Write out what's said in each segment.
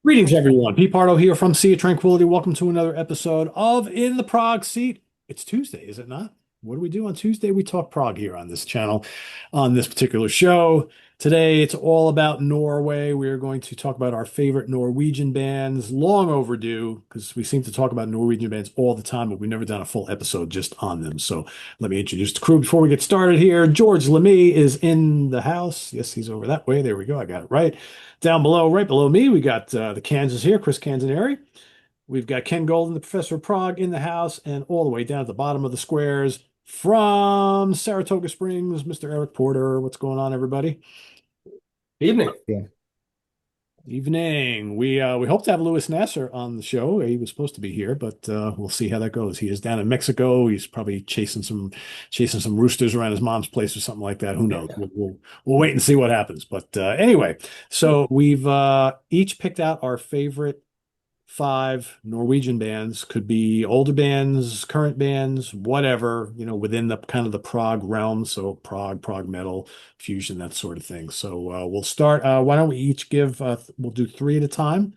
Greetings, everyone. Pete Pardo here from Sea of Tranquility. Welcome to another episode of In the Prog Seat. It's Tuesday, is it not? What do we do on Tuesday? We talk prog here on this channel, on this particular show. Today, it's all about Norway. We are going to talk about our favorite Norwegian bands, long overdue, because we seem to talk about Norwegian bands all the time, but we've never done a full episode just on them. So let me introduce the crew before we get started here. George Lamy is in the house. Yes, he's over that way. There we go. I got it right. Down below, right below me, we got the Kansas here, Chris Canzaneri. We've got Ken Golden, the Professor of Prague, in the house, and all the way down at the bottom of the squares from Saratoga Springs, Mr. Eric Porter. What's going on, everybody? Evening. Evening. We hope to have Louis Nasser on the show. He was supposed to be here, but we'll see how that goes. He is down in Mexico. He's probably chasing some roosters around his mom's place or something like that. Who knows? We'll wait and see what happens. But anyway, so we've each picked out our favorite five Norwegian bands. Could be older bands, current bands, whatever, within the kind of the prog realm. So prog metal, fusion, that sort of thing. So we'll start. Why don't we each we'll do three at a time.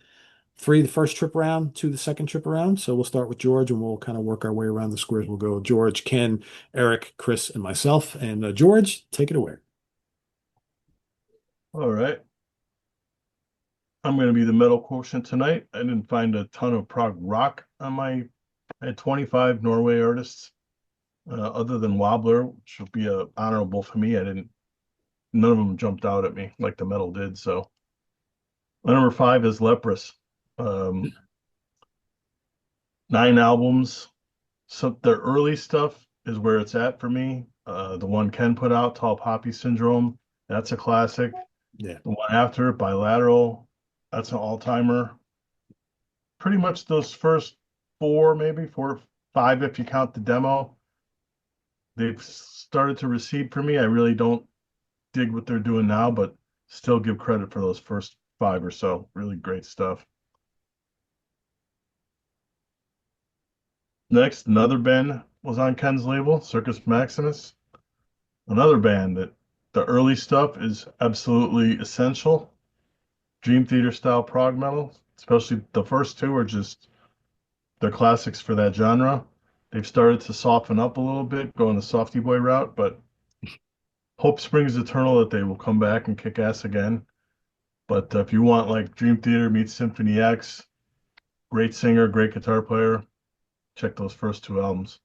Three the first trip around, two the second trip around. So we'll start with George and we'll kind of work our way around the squares. We'll go George, Ken, Eric, Chris, and myself. And George, take it away. All right. I'm going to be the metal quotient tonight. I didn't find a ton of prog rock on I had 25 Norway artists, other than Wobbler, which would be honorable for me. None of them jumped out at me like the metal did. So my number 5 is Leprous. 9 albums. So their early stuff is where it's at for me. The one Ken put out, Tall Poppy Syndrome, that's a classic. Yeah. The one after it, Bilateral, that's an all-timer. Pretty much those first 4, maybe 4 or 5 if you count the demo. They've started to recede for me. I really don't dig what they're doing now, but still give credit for those first 5 or so. Really great stuff. Next, another band was on Ken's label, Circus Maximus. Another band that the early stuff is absolutely essential. Dream Theater style prog metal, especially the first 2 are just the classics for that genre. They've started to soften up a little bit, going the softy boy route, but hope springs eternal that they will come back and kick ass again. But if you want like Dream Theater meets Symphony X, great singer, great guitar player, check those first 2 albums.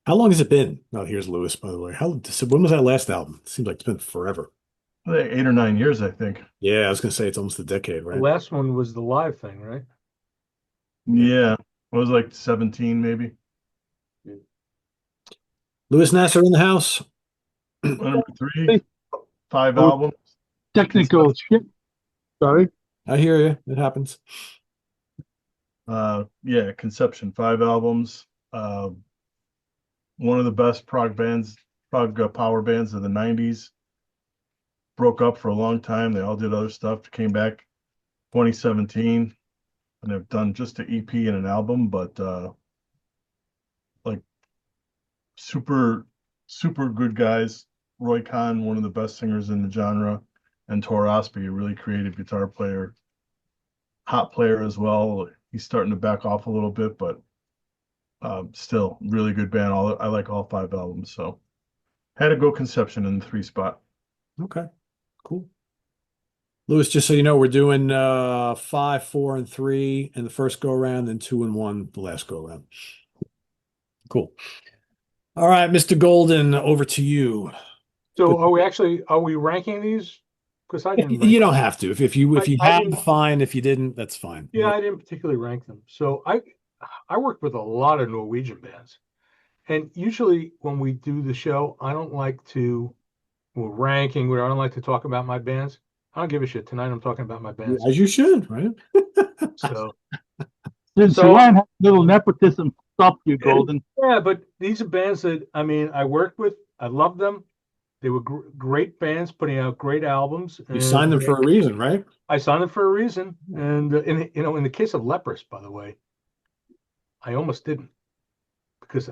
How long has it been? Oh, here's Lewis, by the way. When was that last album? It seems like it's been forever. 8 or 9 years, I think. Yeah, I was gonna say it's almost a decade, The right? last one was the live thing, right? Yeah, it was like 17 maybe. Louis Nasser in the house. Number 3, 5 Oh, albums. technical shit. Sorry. I hear you. It happens. Yeah, Conception, 5 albums. One of the best prog power bands of the 90s. Broke up for a long time. They all did other stuff. Came back 2017, and they've done just an EP and an album, but like super good guys. Roy Khan, one of the best singers in the genre, and Tor Osby, a really creative guitar player, hot player as well. He's starting to back off a little bit, but still really good band. I like all 5 albums, so had to go Conception in the 3 spot. Okay, cool. Louis, just so you know, we're doing 5, 4, and 3 in the first go around, and 2 and 1 the last go around. Cool. All right, Mr. Golden, over to you. So are we ranking these? Because I didn't rank You them. don't have to. If you I have, didn't. fine. If you didn't, that's fine. Yeah, I didn't particularly rank them. So I worked with a lot of Norwegian bands. And usually when we do the show, I don't like to we're ranking where I don't like to talk about my bands. I don't give a shit. Tonight I'm talking about my bands. As you should, right? So Since So- Ryan has a little nepotism, stop you, Golden. yeah, but these are bands that I worked with. I love them. They were great bands putting out great albums. You signed them for a reason, right? I signed them for a reason. And in the case of Leprous, by the way, I almost didn't, because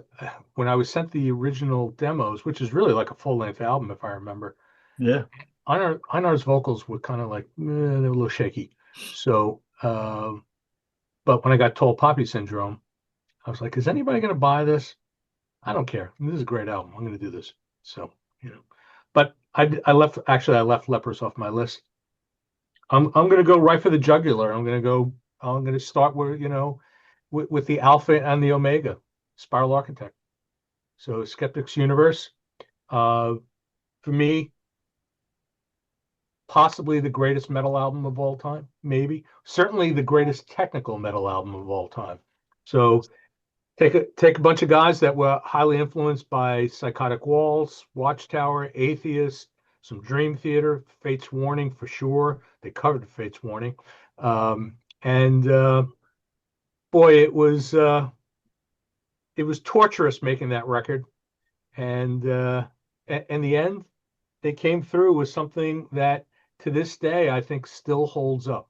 when I was sent the original demos, which is really like a full-length album, if I remember, Yeah. Einar's vocals were kind of like they were a little shaky. So But when I got Tall Poppy Syndrome, I was like, is anybody going to buy this? I don't care. This is a great album. I'm going to do this. So, but I left Lepers off my list. I'm going to go right for the jugular. I'm going to start with, with the Alpha and the Omega, Spiral Architect. So Skeptic's Universe, for me, possibly the greatest metal album of all time, maybe. Certainly the greatest technical metal album of all time. So take a bunch of guys that were highly influenced by Psychotic Walls, Watchtower, Atheist, some Dream Theater, Fate's Warning for sure. They covered Fate's Warning. And boy, it was torturous making that record. And in the end, they came through with something that to this day I think still holds up.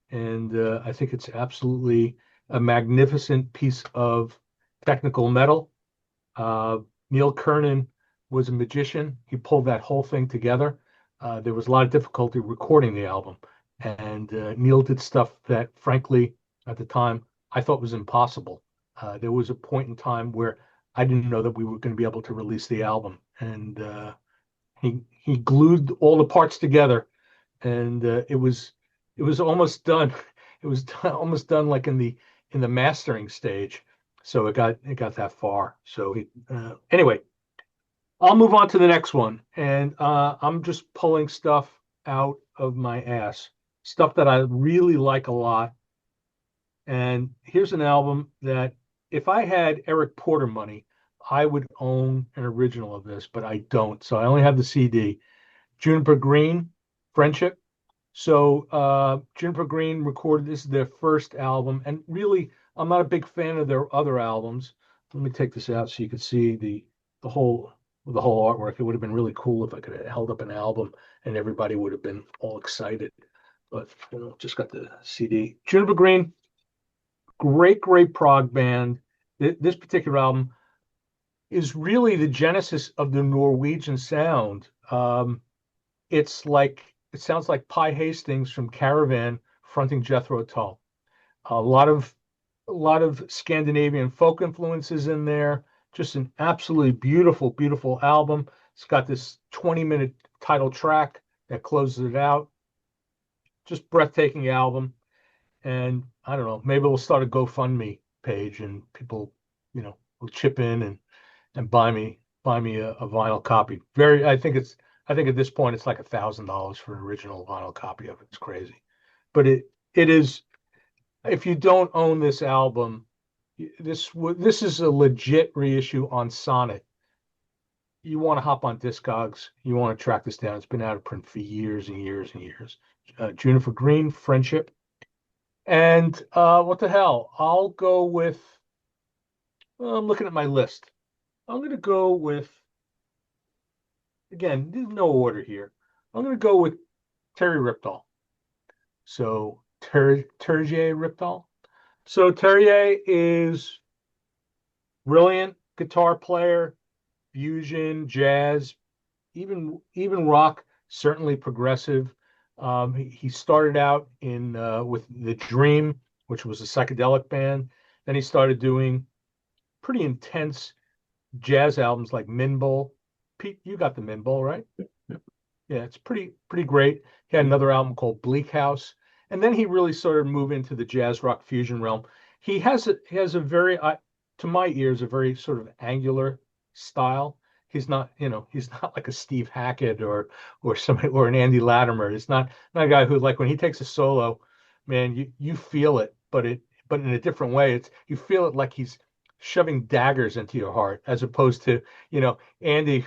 And I think it's absolutely a magnificent piece of technical metal. Neil Kernon was a magician. He pulled that whole thing together. There was a lot of difficulty recording the album. And Neil did stuff that, frankly, at the time, I thought was impossible. There was a point in time where I didn't know that we were going to be able to release the album. And he glued all the parts together. And it was almost done. It was almost done like in the mastering stage. So it got that far. So anyway, I'll move on to the next one, and I'm just pulling stuff out of my ass, stuff that I really like a lot. And here's an album that if I had Eric Porter money, I would own an original of this, but I don't. So I only have the CD. Juniper Green, Friendship. So Juniper Green recorded, this is their first album, and really I'm not a big fan of their other albums. Let me take this out so you can see the whole artwork. It would have been really cool if I could have held up an album and everybody would have been all excited. But just got the CD. Juniper Green, great prog band. This particular album is really the genesis of the Norwegian sound. It sounds like Pi Hastings from Caravan fronting Jethro Tull. A lot of Scandinavian folk influences in there. Just an absolutely beautiful album. It's got this 20-minute title track that closes it out. Just breathtaking album. And I don't know, maybe we'll start a GoFundMe page and people, will chip in and buy me a vinyl copy. I think at this point it's like $1,000 for an original vinyl copy of it. It's crazy. But it is, if you don't own this album, this is a legit reissue on Sonnet. You want to hop on Discogs. You want to track this down. It's been out of print for years and years and years. Juniper Green, Friendship. And what the hell? I'll go with, I'm looking at my list. I'm going to go with, again, there's no order here. I'm going to go with Terry Ripdahl. So Terje Ripdahl. So Terje is brilliant guitar player, fusion, jazz, even rock, certainly progressive. He started out with The Dream, which was a psychedelic band. Then he started doing pretty intense jazz albums like Minbul. Pete, you got the Minbul, right? Yeah, it's pretty great. He had another album called Bleak House. And then he really started to move into the jazz rock fusion realm. He has a very, to my ears, a very sort of angular style. He's not like a Steve Hackett or somebody or an Andy Latimer. It's not a guy who, like, when he takes a solo, man, you feel it, but in a different way. You feel it like he's shoving daggers into your heart, as opposed to Andy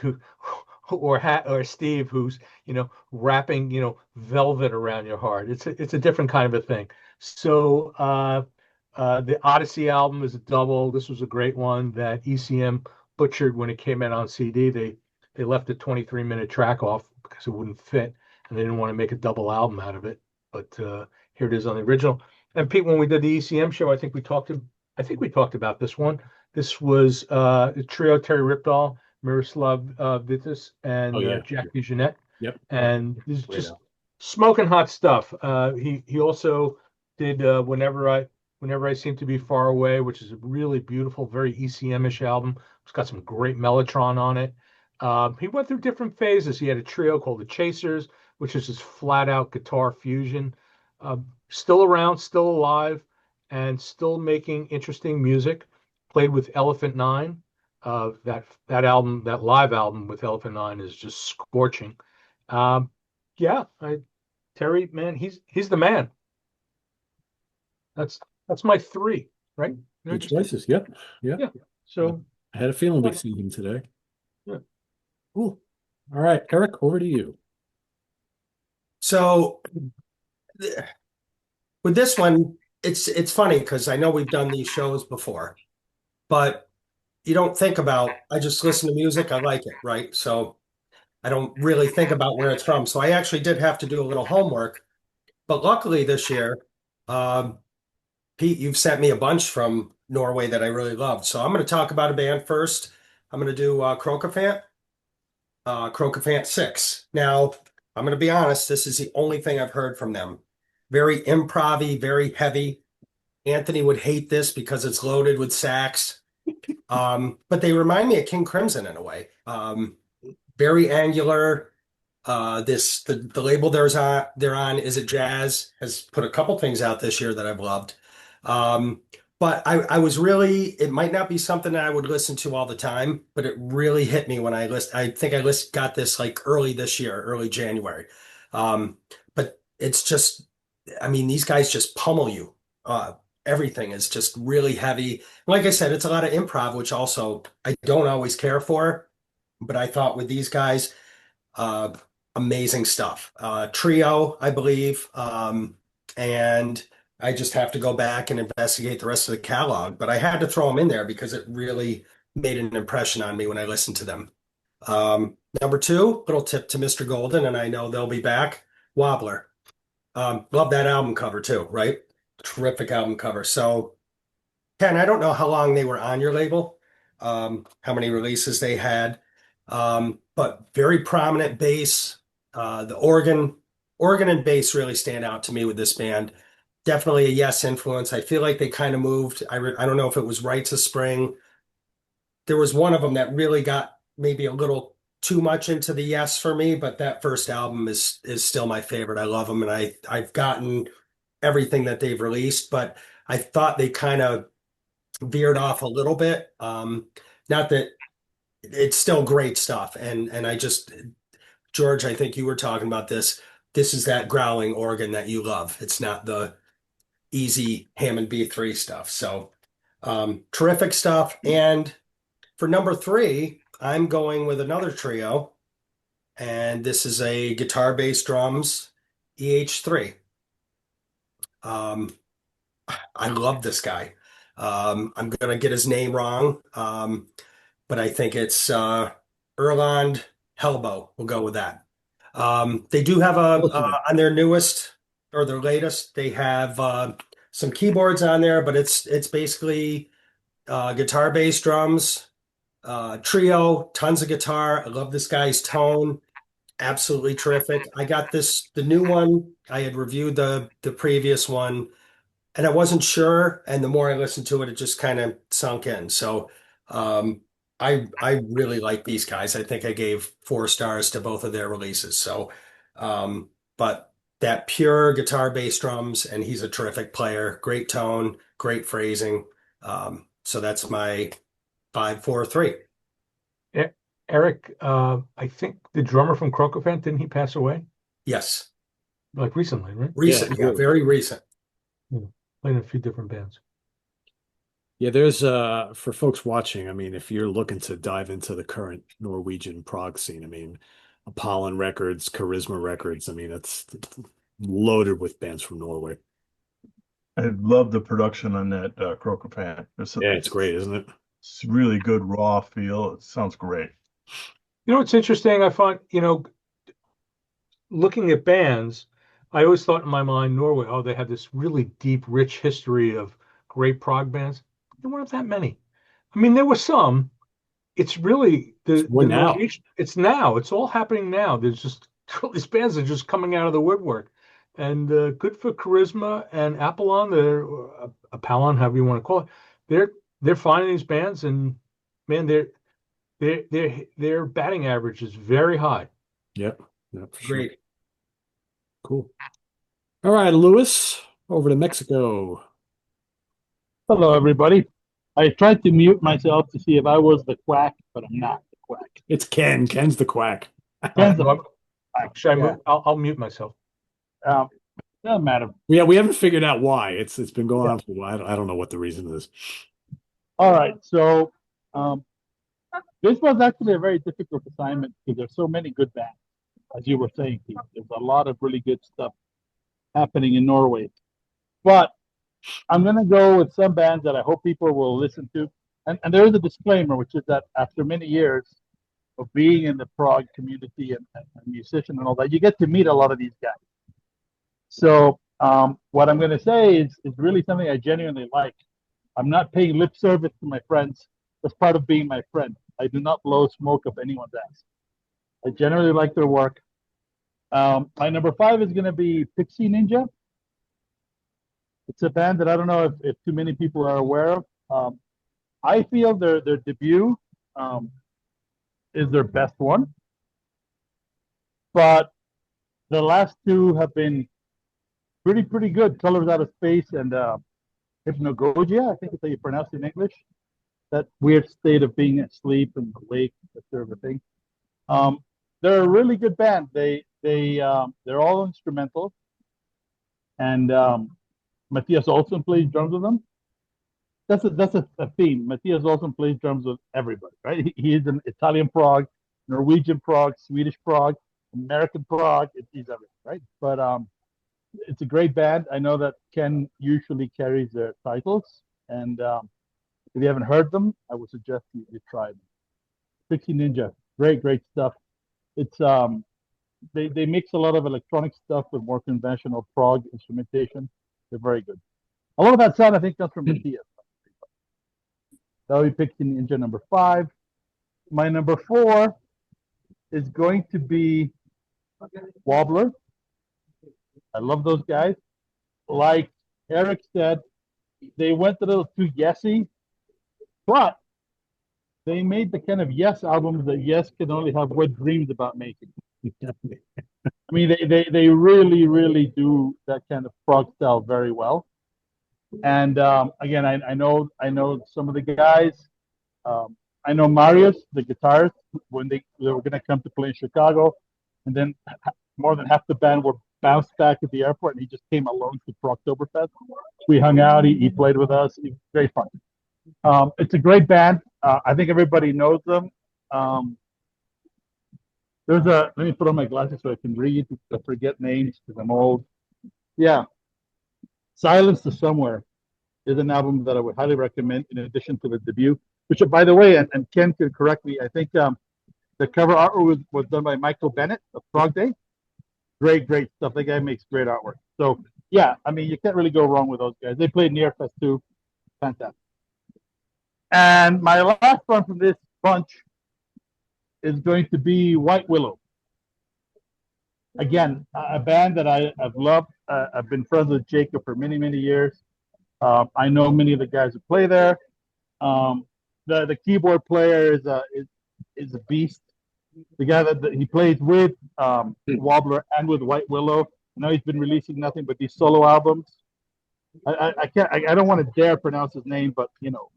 or Steve who's wrapping velvet around your heart. It's a different kind of a thing. So the Odyssey album is a double. This was a great one that ECM butchered when it came out on CD. They left a 23-minute track off because it wouldn't fit, and they didn't want to make a double album out of it. But here it is on the original. And Pete, when we did the ECM show, I think we talked about this one. This was the trio: Terry Ripdahl, Miroslav Vitas, and Jack DeJohnette. Yep. And this is just smoking hot stuff. He also did whenever I seem to be far away, which is a really beautiful, very ECM-ish album. It's got some great Mellotron on it. He went through different phases. He had a trio called the Chasers, which is just flat out guitar fusion. Still around, still alive, and still making interesting music. Played with Elephant Nine. That album, that live album with Elephant Nine, is just scorching. Um, yeah, Terry, man, he's the man. That's that's my three, right? Good choices. Yep. Yep. Yeah. So I had a feeling we'd see him today. yeah. Cool. All right, Eric, over to you. So with this one, it's funny because I know we've done these shows before, but you don't think about, I just listen to music, I like it, right? So I don't really think about where it's from. So I actually did have to do a little homework. But luckily this year, um, Pete, you've sent me a bunch from Norway that I really loved. So I'm going to talk about a band first. I'm going to do Crocofant 6. Now, I'm going to be honest, this is the only thing I've heard from them. Very improv-y, very heavy. Anthony would hate this because it's loaded with sax. But they remind me of King Crimson in a way. Very angular. The label they're on, Is It Jazz, has put a couple things out this year that I've loved. But I was really, it might not be something that I would listen to all the time, but it really hit me when I think I got this like early this year, early January. But it's just, I mean, these guys just pummel you. Everything is just really heavy. Like I said, it's a lot of improv, which also I don't always care for, but I thought with these guys, uh, amazing stuff. Trio, I believe. And I just have to go back and investigate the rest of the catalog. But I had to throw them in there because it really made an impression on me when I listened to them. Number two, little tip to Mr. Golden, and I know they'll be back. Wobbler. Love that album cover too, right? Terrific album cover. So, Ken, I don't know how long they were on your label, how many releases they had, but very prominent bass. The organ and bass really stand out to me with this band. Definitely a Yes influence. I feel like they kind of moved. I don't know if it was Rites of Spring. There was one of them that really got maybe a little too much into the Yes for me, but that first album is still my favorite. I love them, and I've gotten everything that they've released, but I thought they kind of veered off a little bit. Not that it's still great stuff, and I just, George, I think you were talking about this. This is that growling organ that you love. It's not the easy Hammond B3 stuff. So terrific stuff. And for number three, I'm going with another trio, and this is a guitar, bass, drums, EH3. I love this guy. I'm gonna get his name wrong, but I think it's Erland Helbo. We'll go with that. They do have on their newest or their latest, they have some keyboards on there, but it's basically guitar, bass, drums, trio, tons of guitar. I love this guy's tone. Absolutely terrific. I got the new one. I had reviewed the previous one, and I wasn't sure. And the more I listened to it, it just kind of sunk in. So I really like these guys. I think I gave 4 stars to both of their releases. So, but that pure guitar, bass, drums, and he's a terrific player. Great tone, great phrasing. So that's my 5, 4, 3. Eric, I think the drummer from Crocofant, didn't he pass away? Yes, Like recently, right? recent, yeah, very recent. Yeah. Played in a few different bands. Yeah, there's for folks watching, I mean, if you're looking to dive into the current Norwegian prog scene, I mean, Apollon Records, Charisma Records, I mean, it's loaded with bands from Norway. I love the production on that Crocofant. Yeah, it's great, isn't it? It's really good raw feel. It sounds great. You know, what's interesting, I find, looking at bands, I always thought in my mind, Norway, oh, they have this really deep, rich history of great prog bands. There weren't that many. I mean, there were some. It's really the now. Norwegian, it's now. It's all happening now. There's just these bands are just coming out of the woodwork. and good for Charisma and Apollon. They're Apollon, however you want to call it. They're finding these bands, and man, their batting average is very high. Yep. Yep. For sure. Great. Cool. All right, Lewis, over to Mexico. Hello, everybody. I tried to mute myself to see if I was the quack, but I'm not the quack. It's Ken. Ken's the quack. Ken's the Should I Yeah. move? I'll mute myself. Doesn't matter. Yeah, we haven't figured out why. It's been going on for a while. I don't know what the reason is. All right, so this was actually a very difficult assignment because there's so many good bands, as you were saying, Pete. There's a lot of really good stuff happening in Norway. But I'm going to go with some bands that I hope people will listen to. And there is a disclaimer, which is that after many years of being in the prog community and musician and all that, you get to meet a lot of these guys. So what I'm going to say is really something I genuinely like. I'm not paying lip service to my friends. That's part of being my friend. I do not blow smoke up anyone's ass. I generally like their work. My number 5 is going to be Pixie Ninja. It's a band that I don't know if too many people are aware of. I feel their debut is their best one. But the last 2 have been pretty good. Colors Out of Space and Hypnagogia, I think is how you pronounce it in English. That weird state of being asleep and awake, that sort of a thing. They're a really good band. They're all instrumental, and Matthias Olsson plays drums with them. That's a theme. Matthias Olsson plays drums with everybody, right? He is an Italian prog, Norwegian prog, Swedish prog, American prog. He's everything, right? But it's a great band. I know that Ken usually carries their titles, and if you haven't heard them, I would suggest you try them. Pixie Ninja, great stuff. It's they mix a lot of electronic stuff with more conventional prog instrumentation. They're very good. A lot of that sound, I think, comes from Matthias. That would be Pixie Ninja number 5. My number 4 is going to be Wobbler. I love those guys. Like Eric said, they went a little too yesy, but they made the kind of Yes albums that Yes can only have wet dreams about making. I mean, they really do that kind of prog style very well. And again, I know some of the guys. I know Marius, the guitarist, when they were going to come to play in Chicago, and then more than half the band were bounced back at the airport, and he just came alone to Progtoberfest. We hung out. He played with us. It was very fun. It's a great band. I think everybody knows them. Let me put on my glasses so I can read. I forget names because I'm old. Yeah. Silence to Somewhere is an album that I would highly recommend in addition to the debut, which, by the way, and Ken could correct me, I think the cover artwork was done by Michael Bennett of Prog Day. Great stuff. That guy makes great artwork. So, yeah, I mean, you can't really go wrong with those guys. They played Nearfest too. Fantastic. And my last one from this bunch is going to be White Willow. Again, a band that I've loved. I've been friends with Jacob for many years. I know many of the guys who play there. The keyboard player is a beast. The guy that he plays with Wobbler and with White Willow. I know he's been releasing nothing but these solo albums. I don't want to dare pronounce his name, but you know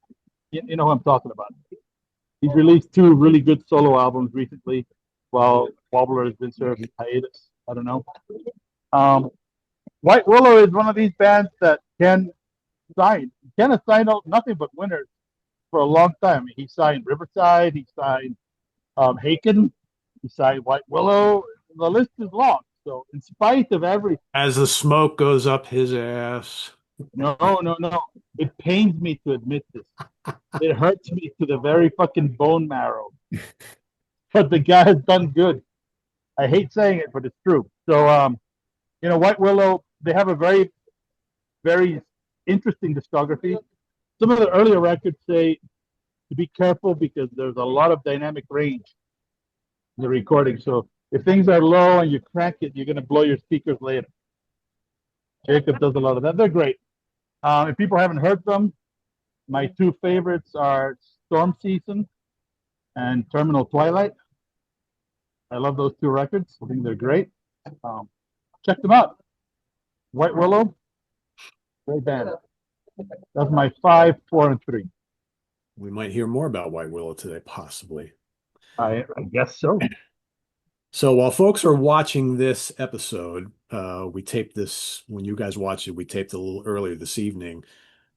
who I'm talking about. He's released 2 really good solo albums recently, while Wobbler has been sort of in hiatus. I don't know. White Willow is one of these bands that Ken signed. Ken has signed nothing but winners for a long time. He signed Riverside. He signed Haken. He signed White Willow. The list is long. So, in spite of everything, As the smoke goes up his ass. no. It pains me to admit this. It hurts me to the very fucking bone marrow. But the guy has done good. I hate saying it, but it's true. So, White Willow, they have a very interesting discography. Some of the earlier records say to be careful because there's a lot of dynamic range in the recording. So if things are low and you crank it, you're going to blow your speakers later. Jacob does a lot of that. They're great. If people haven't heard them, my two favorites are Storm Season and Terminal Twilight. I love those two records. I think they're great. Check them out. White Willow, great band. That's my 5, 4, and 3. We might hear more about White Willow today, possibly. I guess so. So while folks are watching this episode, we taped this when you guys watched it. We taped it a little earlier this evening.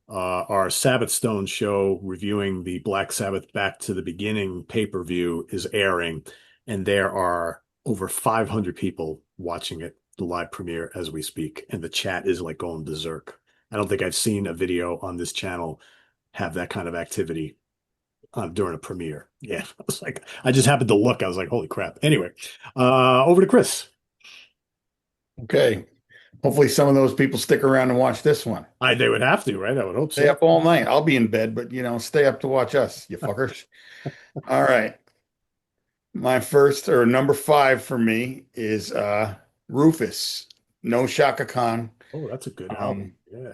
Our Sabbath Stone show reviewing the Black Sabbath Back to the Beginning pay-per-view is airing, and there are over 500 people watching it, the live premiere, as we speak, and the chat is like going berserk. I don't think I've seen a video on this channel have that kind of activity during a premiere. Yeah, I was like, I just happened to look. I was like, holy crap. Anyway, over to Chris. Okay. Hopefully some of those people stick around and watch this one. They would have to, right? I would hope Stay so. up all night. I'll be in bed, but stay up to watch us, you fuckers. All right. My first or number 5 for me is Rufus. No Shaka Khan. Oh, that's a good album. Yeah.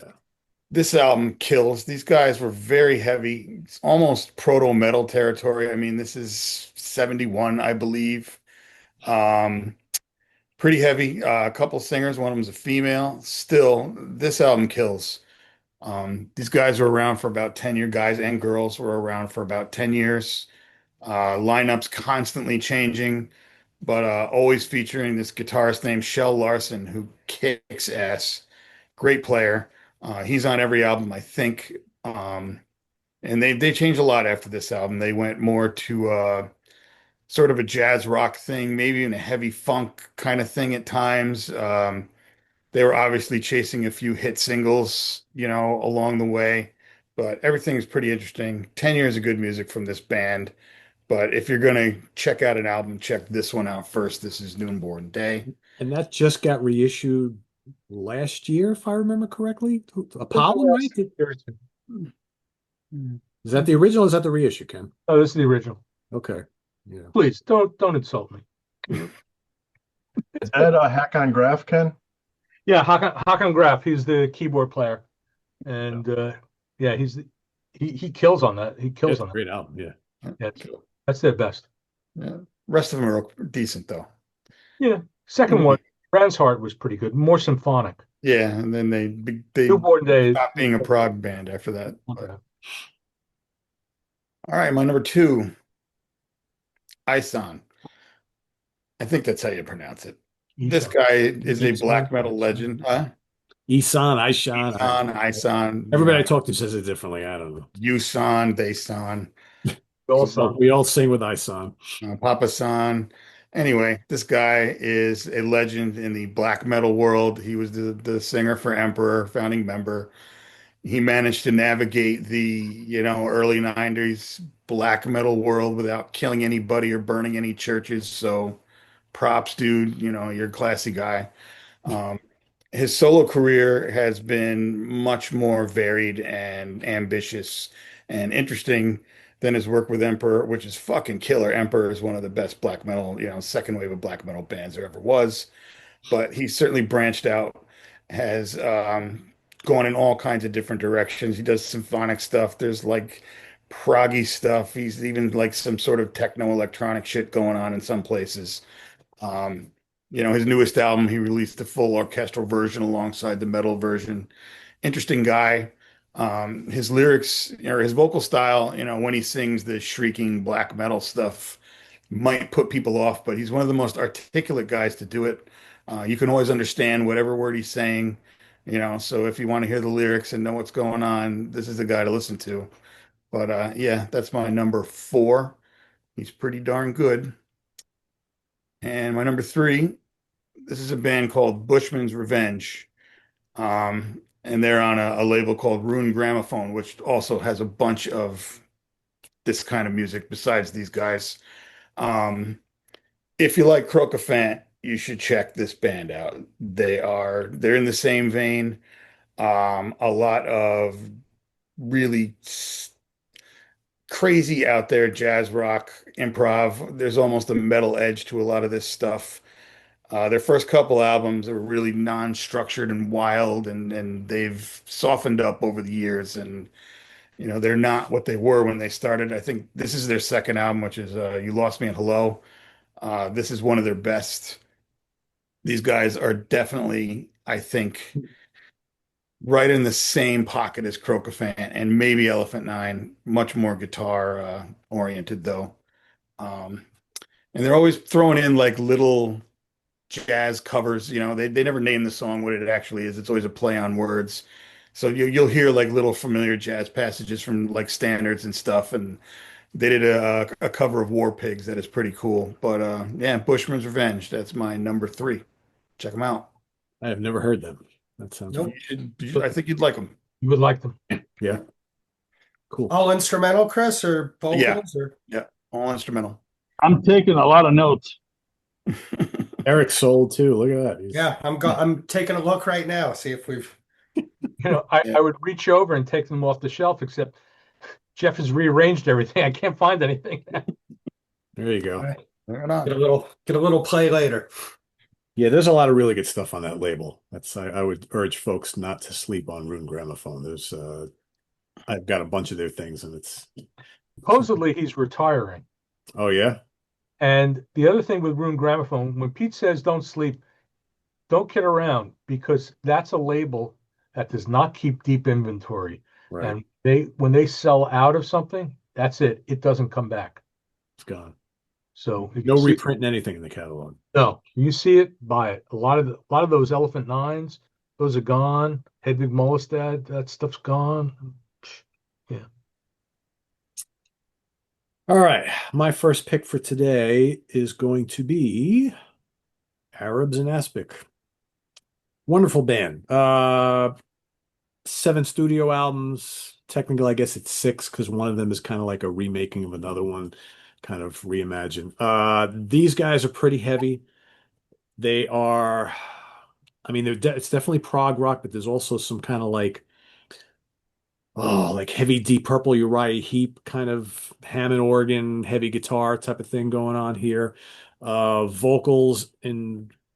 This album kills. These guys were very heavy. It's almost proto metal territory. I mean, this is 71, I believe. Pretty heavy. A couple singers, one of them's a female. Still, this album kills. These guys were around for about 10 years. Guys and girls were around for about 10 years. Lineups constantly changing, but always featuring this guitarist named Shell Larson, who kicks ass. Great player. He's on every album, I think. And they changed a lot after this album. They went more to sort of a jazz rock thing, maybe even a heavy funk kind of thing at times. They were obviously chasing a few hit singles, along the way, but everything's pretty interesting. 10 years of good music from this band. But if you're going to check out an album, check this one out first. This is Noonborn Day. And that just got reissued last year, if I remember correctly. Apollo, right? Is that the original or is that the reissue, Ken? Oh, this is the original. Okay. Yeah. Please don't insult me. Is that a Hack on Graph, Ken? Yeah, Hakan Graf, he's the keyboard player, and yeah, he kills on that. He kills It's a on that. great album, yeah. Yeah, that's their best. Yeah. Rest of them are decent, though. Yeah, second one, Heart was pretty good, more symphonic. Yeah, and then they Newborn Day stopped being a prog band after that. Okay. All right, my number 2, Isan. I think that's how you pronounce it. This guy is a black metal legend. Huh? Isan. Isan. Everybody I talk to says it differently. I don't know. You-san, they-san. We all sing with Isan. Papa San. Anyway, this guy is a legend in the black metal world. He was the singer for Emperor, founding member. He managed to navigate the, early 90s black metal world without killing anybody or burning any churches. So props, dude. You're a classy guy. His solo career has been much more varied and ambitious and interesting than his work with Emperor, which is fucking killer. Emperor is one of the best black metal, second wave of black metal bands there ever was. But he's certainly branched out, has gone in all kinds of different directions. He does symphonic stuff. There's like proggy stuff. He's even like some sort of techno electronic shit going on in some places. His newest album, he released the full orchestral version alongside the metal version. Interesting guy. His lyrics or his vocal style, when he sings the shrieking black metal stuff might put people off, but he's one of the most articulate guys to do it. You can always understand whatever word he's saying, so if you want to hear the lyrics and know what's going on, this is the guy to listen to. But yeah, that's my number 4. He's pretty darn good. And my number 3, this is a band called Bushman's Revenge. And they're on a label called Rune Gramophone, which also has a bunch of this kind of music besides these guys. If you like Crocofant, you should check this band out. They're in the same vein. A lot of really crazy out there jazz rock improv. There's almost a metal edge to a lot of this stuff. Their first couple albums are really non-structured and wild, and they've softened up over the years. And they're not what they were when they started. I think this is their second album, which is "You Lost Me at Hello." This is one of their best. These guys are definitely, I think, right in the same pocket as Crocofan and maybe Elephant Nine. Much more guitar oriented though. Um, and they're always throwing in like little jazz covers. They never name the song what it actually is. It's always a play on words. So you'll hear like little familiar jazz passages from like standards and stuff. And they did a cover of War Pigs that is pretty cool. But yeah, Bushman's Revenge. That's my number three. Check them out. I have never heard them. That sounds Nope. I think you'd like them. You would like them. Yeah, cool. All instrumental, Chris, or Yeah. vocals, or Yeah, all instrumental. I'm taking a lot of notes. Eric's sold too. Look at that. yeah, I'm taking a look right now, see if we've. I would reach over and take them off the shelf, except Jeff has rearranged everything. I can't find anything. There you go. All right, Right on. get a little play later. Yeah, there's a lot of really good stuff on that label. I would urge folks not to sleep on Rune Gramophone. There's I've got a bunch of their things, and it's Supposedly he's retiring. oh yeah, And the other thing with Rune Gramophone, when Pete says don't sleep, don't kid around, because that's a label that does not keep deep inventory. right. And when they sell out of something, that's it. It doesn't come back. It's gone. So if No you see- reprinting anything in the catalog. No, you see it, buy it. A lot of those Elephant Nines, those are gone. Hedwig Molestad, that stuff's gone. Yeah. All right, my first pick for today is going to be Arabs in Aspic. Wonderful band. 7 studio albums. Technically, I guess it's 6 because one of them is kind of like a remaking of another one, kind of reimagined. These guys are pretty heavy. They are, I mean, it's definitely prog rock, but there's also some kind of like heavy Deep Purple Uriah Heep kind of Hammond organ, heavy guitar type of thing going on here. Vocals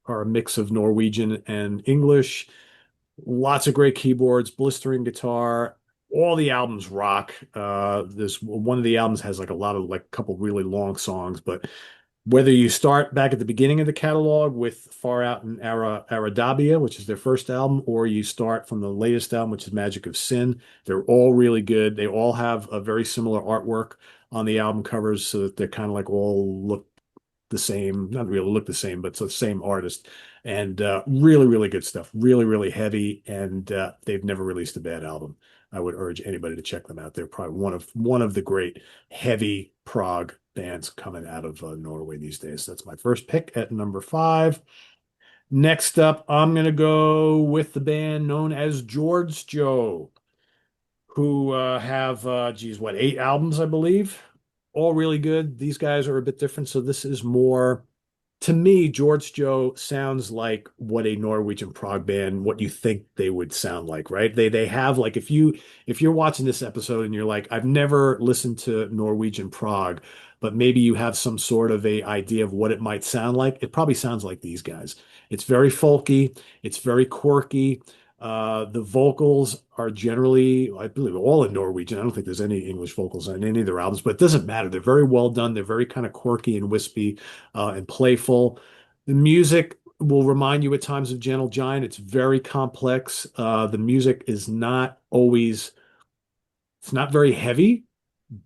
are a mix of Norwegian and English. Lots of great keyboards, blistering guitar. All the albums rock. There's one of the albums has like a lot of like a couple really long songs, but whether you start back at the beginning of the catalog with Far Out in Aradabia, which is their first album, or you start from the latest album, which is Magic of Sin, they're all really good. They all have a very similar artwork on the album covers, so that they're kind of like all look the same, not really look the same, but it's the same artist. And really, really good stuff. Really, really heavy, and they've never released a bad album. I would urge anybody to check them out. They're probably one of the great heavy prog bands coming out of Norway these days. That's my first pick at number 5. Next up, I'm gonna go with the band known as George Joe, who have 8 albums, I believe, all really good. These guys are a bit different, so this is more. To me, George Joe sounds like what a Norwegian prog band, what you think they would sound like, right? They have like if you're watching this episode and you're like, I've never listened to Norwegian prog, but maybe you have some sort of a idea of what it might sound like. It probably sounds like these guys. It's very folky, it's very quirky. The vocals are generally, I believe, all in Norwegian. I don't think there's any English vocals on any of their albums, but it doesn't matter. They're very well done. They're very kind of quirky and wispy and playful. The music will remind you at times of Gentle Giant. It's very complex. The music is not always, it's not very heavy,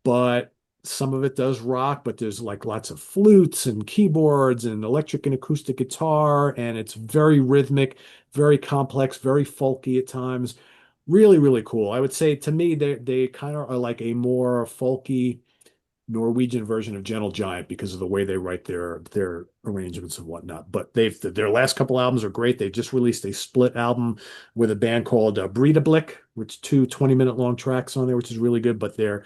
but some of it does rock, but there's like lots of flutes and keyboards and electric and acoustic guitar, and it's very rhythmic, very complex, very folky at times. Really, really cool. I would say to me, they kind of are like a more folky Norwegian version of Gentle Giant because of the way they write their arrangements and whatnot. But their last couple albums are great. They just released a split album with a band called Breedablick, which 2 20-minute long tracks on there, which is really good. But their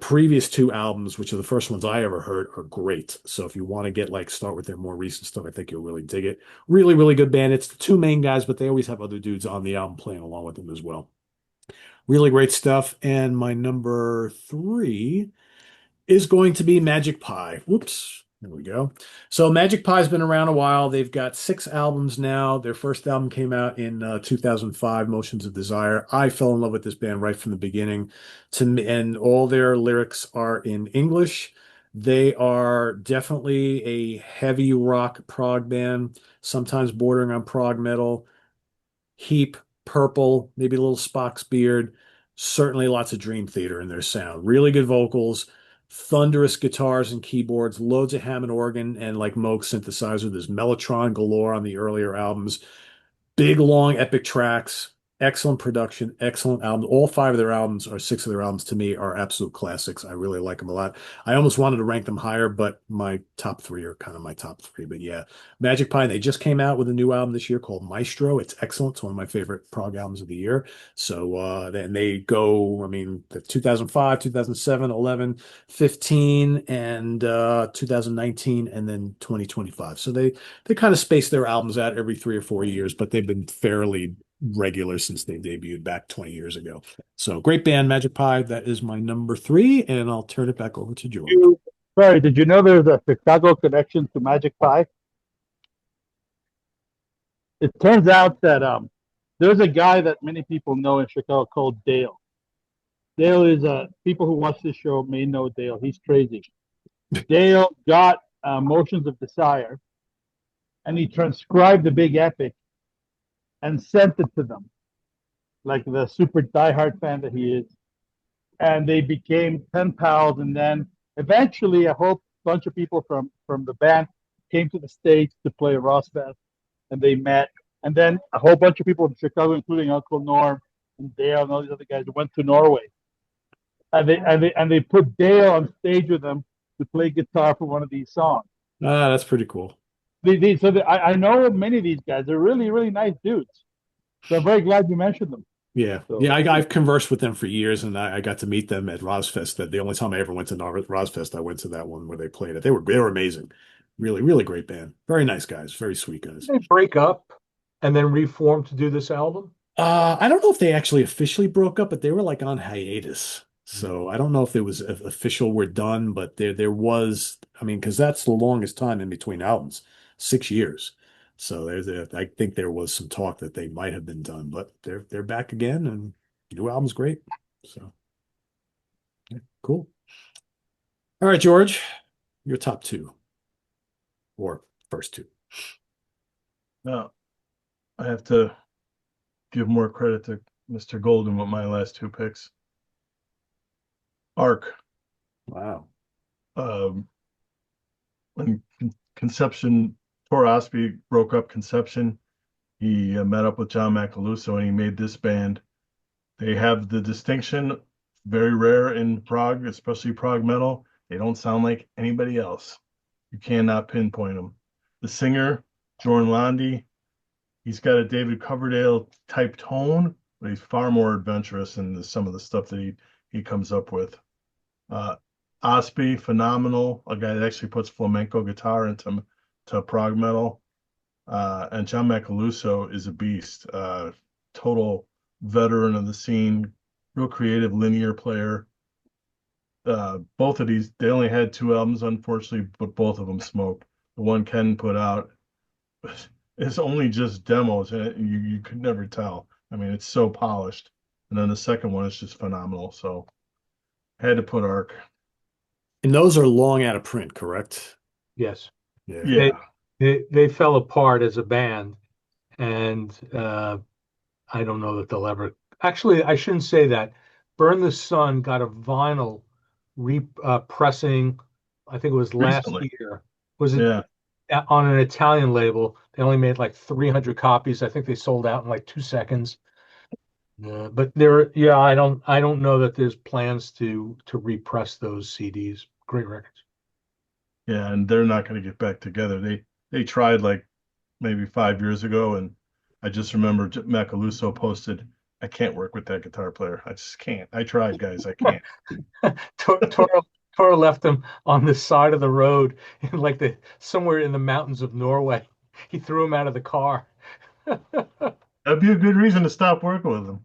previous 2 albums, which are the first ones I ever heard, are great. So if you want to start with their more recent stuff, I think you'll really dig it. Really, really good band. It's the 2 main guys, but they always have other dudes on the album playing along with them as well. Really great stuff. And my number 3 is going to be Magic Pie. Whoops. There we go. So Magic Pie's been around a while. They've got 6 albums now. Their first album came out in 2005, Motions of Desire. I fell in love with this band right from the beginning. To me, and all their lyrics are in English. They are definitely a heavy rock prog band, sometimes bordering on prog metal. Heap, Purple, maybe a little Spock's Beard. Certainly lots of Dream Theater in their sound. Really good vocals, thunderous guitars and keyboards, loads of Hammond organ and like Moog synthesizer. There's Mellotron galore on the earlier albums. Big, long, epic tracks, excellent production, excellent album. All 5 of their albums, or 6 of their albums, to me are absolute classics. I really like them a lot. I almost wanted to rank them higher, but my top 3 are kind of my top 3. But yeah, Magic Pie, they just came out with a new album this year called Maestro. It's excellent. It's one of my favorite prog albums of the year. So then they go, I mean, the 2005, 2007, 11, 15, and 2019, and then 2025. So they kind of space their albums out every 3 or 4 years, but they've been fairly regular since they debuted back 20 years ago. So great band, Magic Pie. That is my number 3, and I'll turn it back over to George. Sorry, did you know there's a Chicago connection to Magic Pie? It turns out that there's a guy that many people know in Chicago called Dale. Dale is people who watch this show may know Dale. He's crazy. Dale got Motions of Desire, and he transcribed the big epic and sent it to them, like the super diehard fan that he is. And they became pen pals. And then eventually, a whole bunch of people from the band came to the States to play Rossfest, and they met. And then a whole bunch of people from Chicago, including Uncle Norm and Dale and all these other guys, went to Norway. And they put Dale on stage with them to play guitar for one of these songs. Ah, that's pretty cool. I know many of these guys. They're really, really nice dudes. So I'm very glad you mentioned them. Yeah. So, Yeah, I've conversed with them for years, and I got to meet them at Rosfest. That the only time I ever went to Rosfest, I went to that one where they played it. They were amazing. Really, really great band. Very nice guys. Very sweet guys. Did they break up and then reform to do this album? I don't know if they actually officially broke up, but they were like on hiatus. So I don't know if it was official, we're done, but there was, I mean, because that's the longest time in between albums, 6 years. So I think there was some talk that they might have been done, but they're back again, and the new album's great. So yeah, cool. All right, George, your top 2 or first 2. Now, I have to give more credit to Mr. Golden with my last 2 picks. Arc. Wow. When Conception, Tor Osby broke up Conception, he met up with John Macaluso and he made this band. They have the distinction, very rare in prog, especially prog metal. They don't sound like anybody else. You cannot pinpoint them. The singer, Jorn Landy, he's got a David Coverdale type tone, but he's far more adventurous in some of the stuff that he comes up with. Osby, phenomenal, a guy that actually puts flamenco guitar into prog metal. And John Macaluso is a beast, total veteran of the scene, real creative linear player. Both of these, they only had 2 albums, unfortunately, but both of them smoked. The one Ken put out, it's only just demos, and you could never tell. I mean, it's so polished. And then the second one is just phenomenal. So had to put Arc. And those are long out of print, correct? Yes. Yeah. Yeah. They fell apart as a band, and I don't know that they'll ever. Actually, I shouldn't say that. Burn the Sun got a vinyl pressing. I think it was last Recently. year. Was it Yeah. on an Italian label? They only made like 300 copies. I think they sold out in like 2 seconds. But I don't know that there's plans to repress those CDs. Great records. Yeah, and they're not going to get back together. They tried like maybe 5 years ago, and I just remember Macaluso posted, "I can't work with that guitar player. I just can't. I tried, guys. I can't." Toro left him on the side of the road in like somewhere in the mountains of Norway. He threw him out of the car. That'd be a good reason to stop working with them.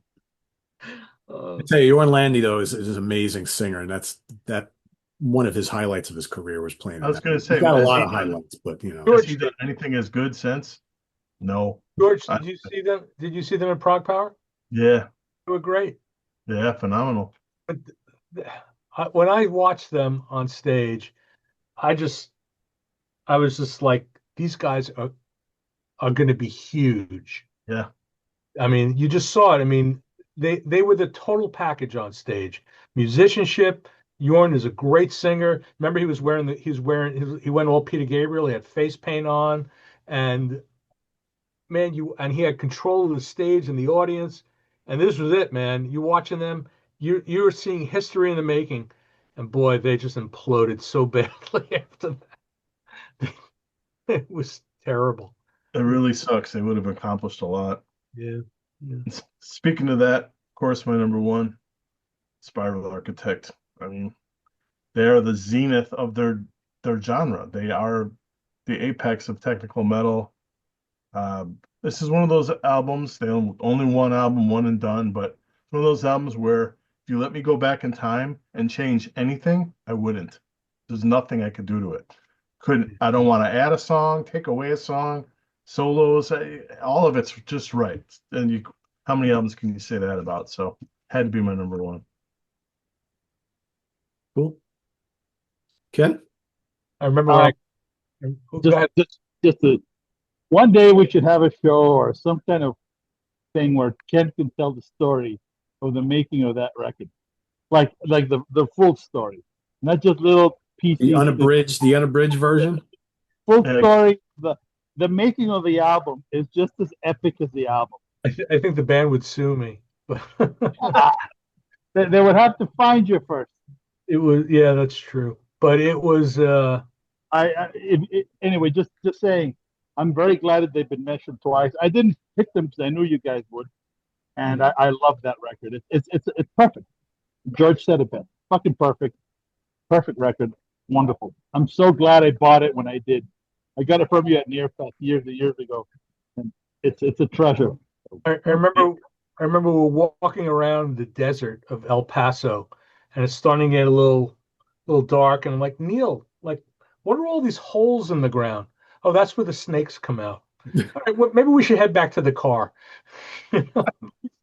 I tell you, Jorn Landy though is an amazing singer, and that one of his highlights of his career was playing I in was that. going to say, He's got a has lot he of done, highlights, but you know, has George, he done anything as good since? No. George, I- did you see them? Did you see them in Prague Power? Yeah, They were great. yeah, phenomenal. But when I watched them on stage, I just I was just like, these guys are going to be huge. Yeah, I mean, you just saw it. I mean, they were the total package on stage. Musicianship. Jorn is a great singer. Remember, he went all Peter Gabriel. He had face paint on, and man, he had control of the stage and the audience. And this was it, man. You watching them, you're seeing history in the making. And boy, they just imploded so badly after that. It was terrible. it really sucks. They would have accomplished a lot. Yeah. Yeah. Speaking of that, of course, my number one, Spiral Architect. I mean, they are the zenith of their genre. They are the apex of technical metal. This is one of those albums. They only one album, one and done. But it's one of those albums where if you let me go back in time and change anything, I wouldn't. There's nothing I could do to it. Couldn't. I don't want to add a song, take away a song, solos. All of it's just right. And how many albums can you say that about? So had to be my number one. cool. Ken? I remember when go Just, ahead. just one day we should have a show or some kind of thing where Ken can tell the story of the making of that record, like the full story, not just little pieces. The unabridged version. Full Yeah. story. The making of the album is just as epic as the album. I think the band would sue me. They would have to find you first. It was, yeah, that's true. But it was Anyway, just saying, I'm very glad that they've been mentioned twice. I didn't pick them because I knew you guys would, and I love that record. It's perfect. George said it best. Fucking perfect record. Wonderful. I'm so glad I bought it when I did. I got it from you at Nearfest years and years ago, and it's a treasure. I remember we were walking around the desert of El Paso, and it's starting to get a little dark, and I'm like, Neil, like, what are all these holes in the ground? Oh, that's where the snakes come out. All right, well, maybe we should head back to the car. I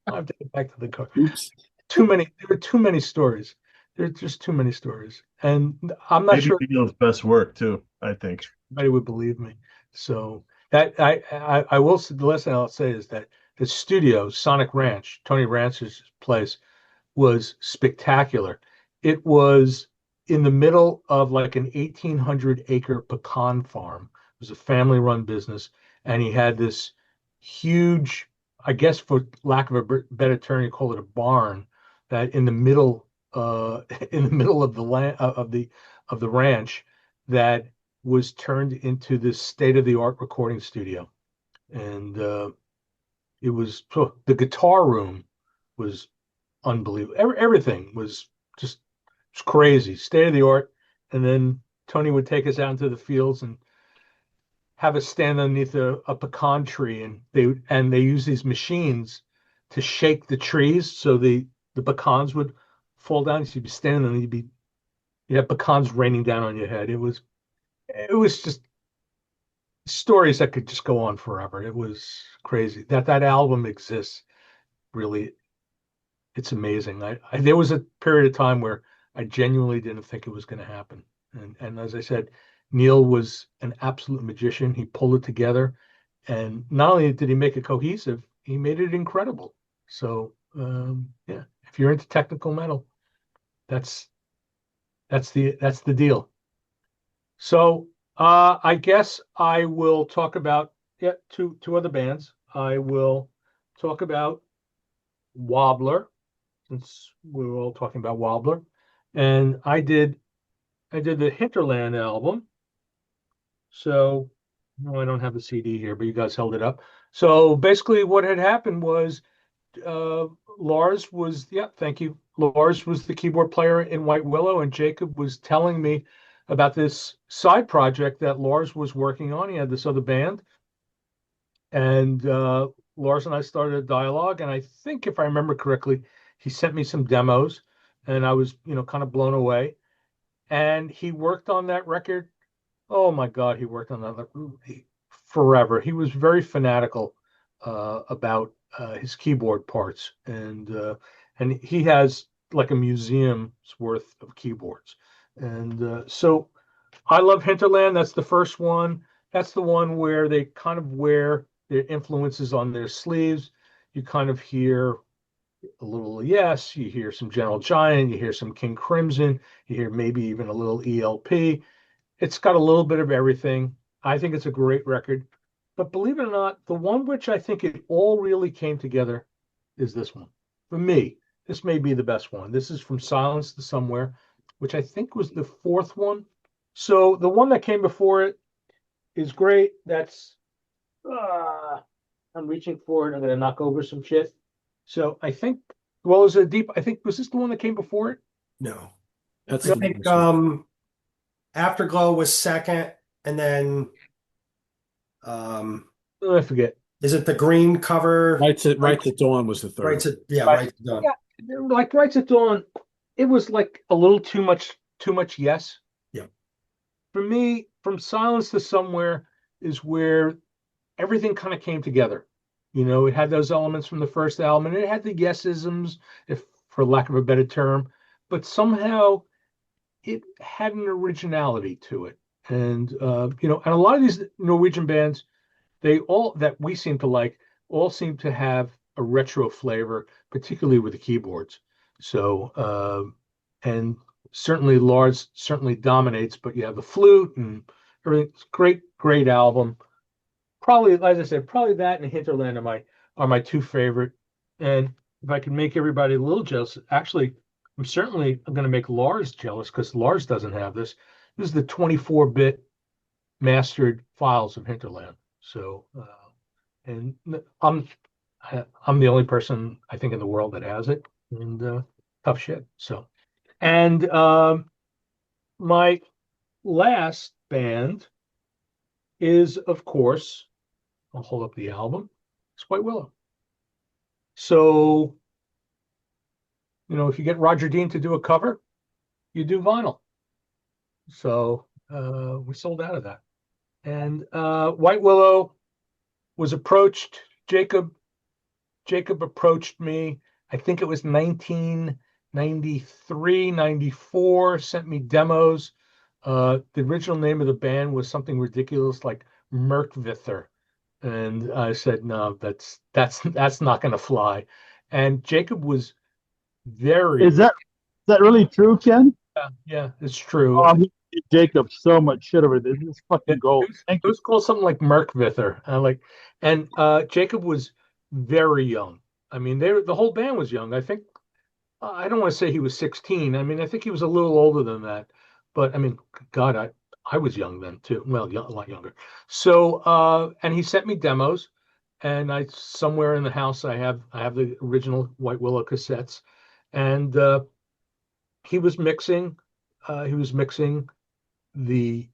have to get back to the car. Oops. There were too many stories. There's just too many stories, and I'm not Maybe sure Neil's best work too, I think. anybody would believe me. So that I will say, the last thing I'll say is that the studio, Sonic Ranch, Tony Ranch's place, was spectacular. It was in the middle of like an 1,800-acre pecan farm. It was a family-run business, and he had this huge, I guess for lack of a better term, you call it a barn, that in the middle of the land of the ranch, that was turned into this state-of-the-art recording studio. And it was, the guitar room was unbelievable. Everything was just crazy, state-of-the-art. And then Tony would take us out into the fields and have us stand underneath a pecan tree, and they use these machines to shake the trees so the pecans would fall down. So you'd be standing there and you'd have pecans raining down on your head. It was just stories that could just go on forever. It was crazy that album exists. Really, it's amazing. There was a period of time where I genuinely didn't think it was going to happen. And as I said, Neil was an absolute magician. He pulled it together, and not only did he make it cohesive, he made it incredible. So yeah, if you're into technical metal, that's the deal. So I guess I will talk about two other bands. I will talk about Wobbler, since we were all talking about Wobbler, and I did the Hinterland album. So no, I don't have the CD here, but you guys held it up. So basically, what had happened was Lars was, thank you. Lars was the keyboard player in White Willow, and Jacob was telling me about this side project that Lars was working on. He had this other band, and Lars and I started a dialogue, and I think if I remember correctly, he sent me some demos, and I was, kind of blown away. And he worked on that record. Oh my God, he worked on that forever. He was very fanatical about his keyboard parts, and he has like a museum's worth of keyboards. And so I love Hinterland. That's the first one. That's the one where they kind of wear their influences on their sleeves. You kind of hear a little Yes, you hear some Gentle Giant, you hear some King Crimson, you hear maybe even a little ELP. It's got a little bit of everything. I think it's a great record. But believe it or not, the one which I think it all really came together is this one. For me, this may be the best one. This is From Silence to Somewhere, which I think was the fourth one. So the one that came before it is great. That's I'm reaching for it. I'm gonna knock over some shit. So I think, well, is it deep? I think, was this the one that came before it? No. That's I think Afterglow was second, and then I forget. is it the green cover? Right at Dawn was the third. Right to yeah, Right. right to dawn. Yeah, like Rights at Dawn, it was like a little too much yes. Yeah. For me, From Silence to Somewhere is where everything kind of came together. You know, it had those elements from the first album, and it had the yes-isms, if for lack of a better term, but somehow it had an originality to it. And you know, and a lot of these Norwegian bands, they all that we seem to like, all seem to have a retro flavor, particularly with the keyboards. So and certainly Lars certainly dominates, but you have the flute and everything. It's great album. Probably, as I said, probably that and Hinterland are my two favorite. And if I can make everybody a little jealous, actually, I'm going to make Lars jealous because Lars doesn't have this. This is the 24-bit mastered files of Hinterland. So, and I'm the only person I think in the world that has it, and tough shit. So, and my last band is, of course, I'll hold up the album. It's White Willow. So, you know, if you get Roger Dean to do a cover, you do vinyl. So we sold out of that. And White Willow was approached. Jacob approached me. I think it was 1993, 94, sent me demos. The original name of the band was something ridiculous like Merkvither. And I said, no, that's not going to fly. And Jacob was very. Is that really true, Ken? Yeah, it's true. Oh, he gave Jacob so much shit over this. This is fucking gold. It was called something like Merkvither. And Jacob was very young. I mean, the whole band was young. I think I don't want to say he was 16. I mean, I think he was a little older than that. But I mean, God, I was young then too. Well, a lot younger. So, and he sent me demos, and somewhere in the house I have the original White Willow cassettes, and he was mixing the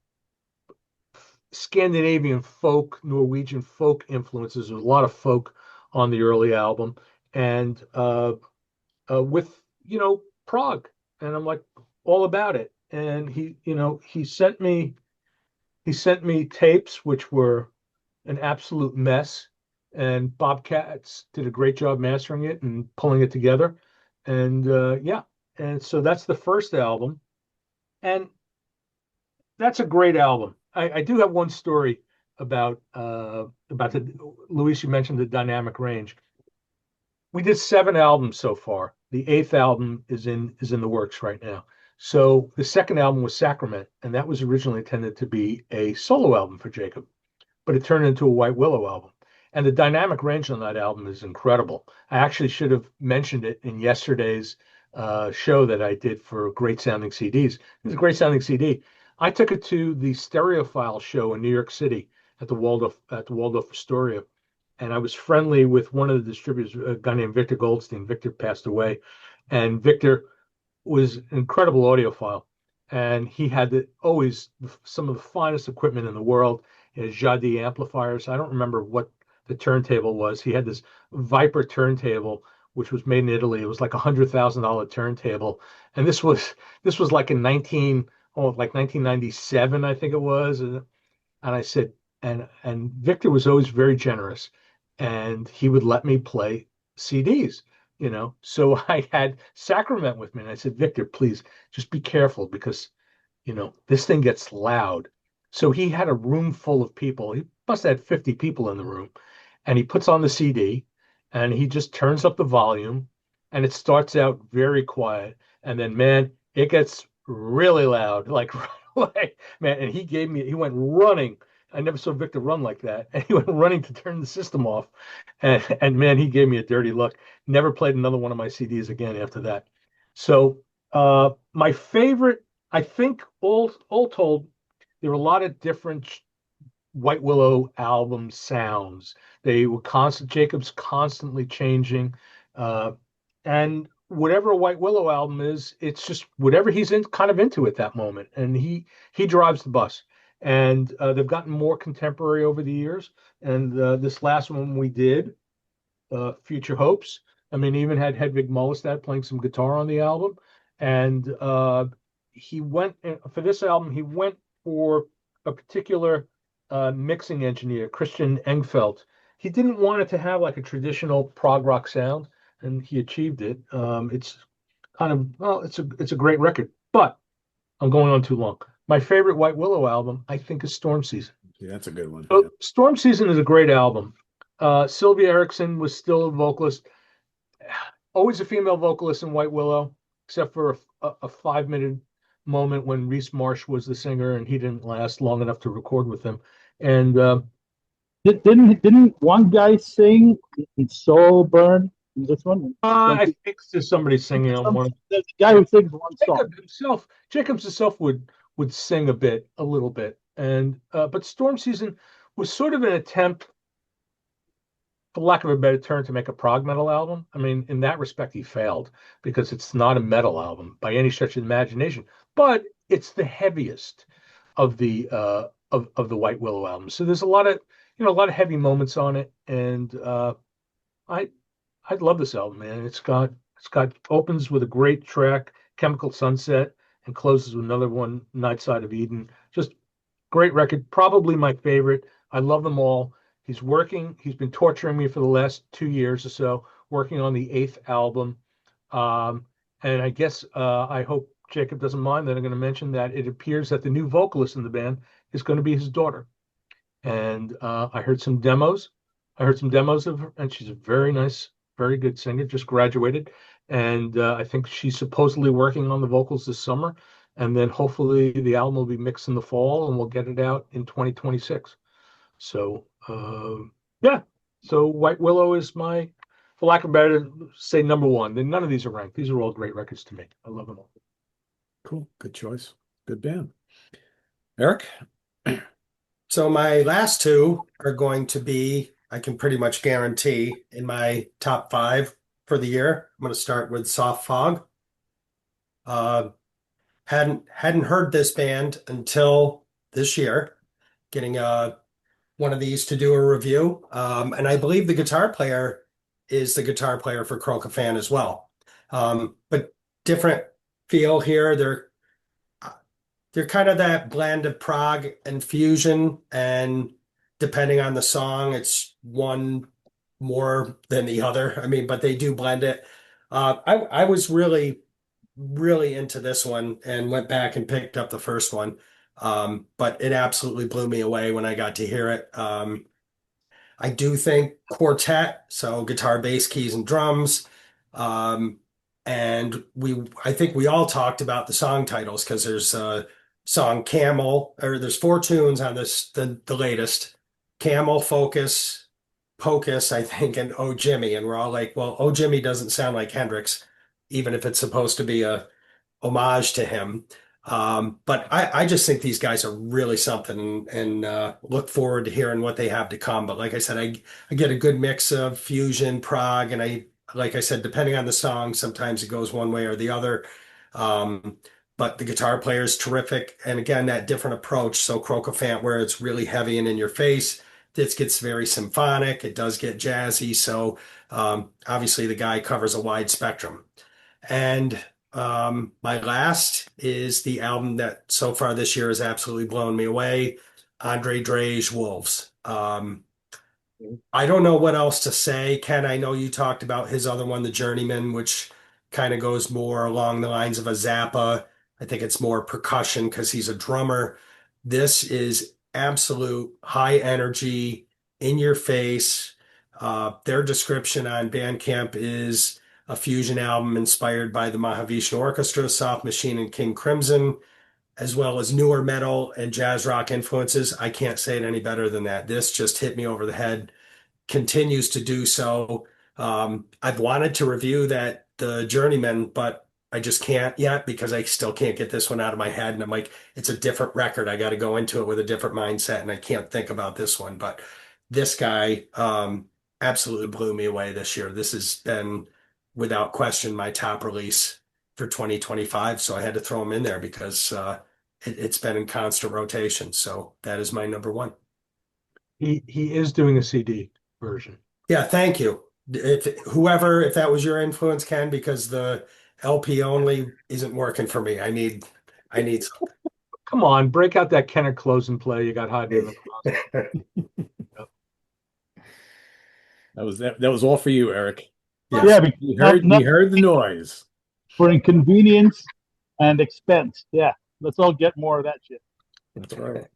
Scandinavian folk, Norwegian folk influences. There's a lot of folk on the early album, and with prog, and I'm like all about it. And he sent me tapes which were an absolute mess, and Bob Katz did a great job mastering it and pulling it together. And and so that's the first album, and that's a great album. I do have one story about Luis. You mentioned the dynamic range. We did 7 albums so far. The 8th album is in the works right now. So the second album was Sacrament, and that was originally intended to be a solo album for Jacob, but it turned into a White Willow album. And the dynamic range on that album is incredible. I actually should have mentioned it in yesterday's show that I did for Great Sounding CDs. It's a great sounding CD. I took it to the Stereophile show in New York City at the Waldorf Astoria, and I was friendly with one of the distributors, a guy named Victor Goldstein. Victor passed away, and Victor was an incredible audiophile, and he had always some of the finest equipment in the world. He had Jadi amplifiers. I don't remember what the turntable was. He had this Viper turntable, which was made in Italy. It was like $100,000 turntable, and this was like in like 1997, I think it was. And I said, and Victor was always very generous, and he would let me play CDs, you know. So I had Sacrament with me, and I said, Victor, please just be careful because, you know, this thing gets loud. So he had a room full of people. He must have had 50 people in the room, and he puts on the CD, and he just turns up the volume, and it starts out very quiet, and then man, it gets really loud, like right away, man. And he went running. I never saw Victor run like that. And he went running to turn the system off. And man, he gave me a dirty look. Never played another one of my CDs again after that. So my favorite, I think all told, there were a lot of different White Willow album sounds. They were Jacobs constantly changing. Uh, and whatever a White Willow album is, it's just whatever he's kind of into at that moment. And he drives the bus. And they've gotten more contemporary over the years. And this last one we did, Future Hopes. I mean, he even had Hedvig Mollestad playing some guitar on the album. And he went for this album, he went for a particular mixing engineer, Christian Engfeldt. He didn't want it to have like a traditional prog rock sound, and he achieved it. It's kind of, well, it's a great record, but I'm going on too long. My favorite White Willow album, I think, is Storm Season. Yeah, that's a good one. So Storm Season is a great album. Sylvia Erickson was still a vocalist, always a female vocalist in White Willow, except for a 5 minute moment when Reese Marsh was the singer and he didn't last long enough to record with them. And Didn't one guy sing in Soul Burn in this one? I think there's somebody singing on one. There's a guy who sings one song. Jacobs himself would sing a little bit, and but Storm Season was sort of an attempt, for lack of a better term, to make a prog metal album. I mean, in that respect, he failed because it's not a metal album by any stretch of the imagination, but it's the heaviest of the White Willow albums. So there's a lot of heavy moments on it, and I love this album, man. It's got opens with a great track, Chemical Sunset, and closes with another one, Night Side of Eden. Just great record, probably my favorite. I love them all. He's been torturing me for the last 2 years or so, working on the 8th album. And I guess I hope Jacob doesn't mind that I'm going to mention that it appears that the new vocalist in the band is going to be his daughter. And I heard some demos. Of her, and she's a very nice, very good singer, just graduated. And I think she's supposedly working on the vocals this summer. And then hopefully the album will be mixed in the fall and we'll get it out in 2026. So, yeah. So White Willow is my, for lack of better, say number one. Then none of these are ranked. These are all great records to me. I love them all. Cool. Good choice. Good band. Eric? So my last two are going to be, I can pretty much guarantee, in my top 5 for the year. I'm going to start with Soft Fog. Hadn't heard this band until this year, getting one of these to do a review. And I believe the guitar player is the guitar player for Crocofan as well. But different feel here. They're kind of that blend of prog and fusion, and depending on the song, it's one more than the other. I mean, but they do blend it. I was really, really into this one and went back and picked up the first one. But it absolutely blew me away when I got to hear it. I do think quartet, so guitar, bass, keys, and drums. And I think we all talked about the song titles because there's song Camel, or there's 4 tunes on this, the latest. Camel, Focus, Pocus, I think, and Oh Jimmy. And we're all like, well, Oh Jimmy doesn't sound like Hendrix, even if it's supposed to be a homage to him. But I just think these guys are really something, and look forward to hearing what they have to come. But like I said, I get a good mix of fusion, prog, and like I said, depending on the song, sometimes it goes one way or the other. But the guitar player is terrific. And again, that different approach. So Crocofant, where it's really heavy and in your face, this gets very symphonic. It does get jazzy. So obviously the guy covers a wide spectrum. And My last is the album that so far this year has absolutely blown me away, Andre Dre's Wolves. I don't know what else to say. Ken, I know you talked about his other one, The Journeyman, which kind of goes more along the lines of a Zappa. I think it's more percussion because he's a drummer. This is absolute high energy, in your face. Their description on Bandcamp is a fusion album inspired by the Mahavishnu Orchestra, Soft Machine, and King Crimson, as well as newer metal and jazz rock influences. I can't say it any better than that. This just hit me over the head, continues to do so. I've wanted to review that the Journeyman, but I just can't yet because I still can't get this one out of my head. And I'm like, it's a different record. I got to go into it with a different mindset, and I can't think about this one. But this guy absolutely blew me away this year. This has been, without question, my top release for 2025. So I had to throw him in there because it's been in constant rotation. So that is my number one. He is doing a CD version. Yeah, thank you. If that was your influence, Ken, because the LP only isn't working for me. I need something. Come on, break out that Kenner close and play you got hiding in the closet. That was all for you, Eric. Yeah, because We heard the noise. for inconvenience and expense. Yeah, let's all get more of that shit. That's right.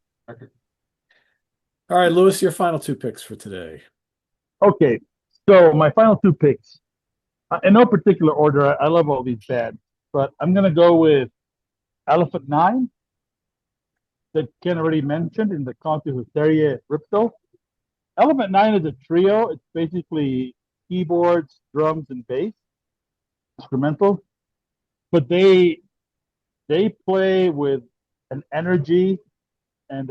All right, Lewis, your final two picks for today. Okay, so my final two picks, in no particular order. I love all these bands, but I'm gonna go with Elephant Nine, that Ken already mentioned in the concert with Terje Ripto. Elephant Nine is a trio. It's basically keyboards, drums, and bass, instrumental. But they play with an energy, and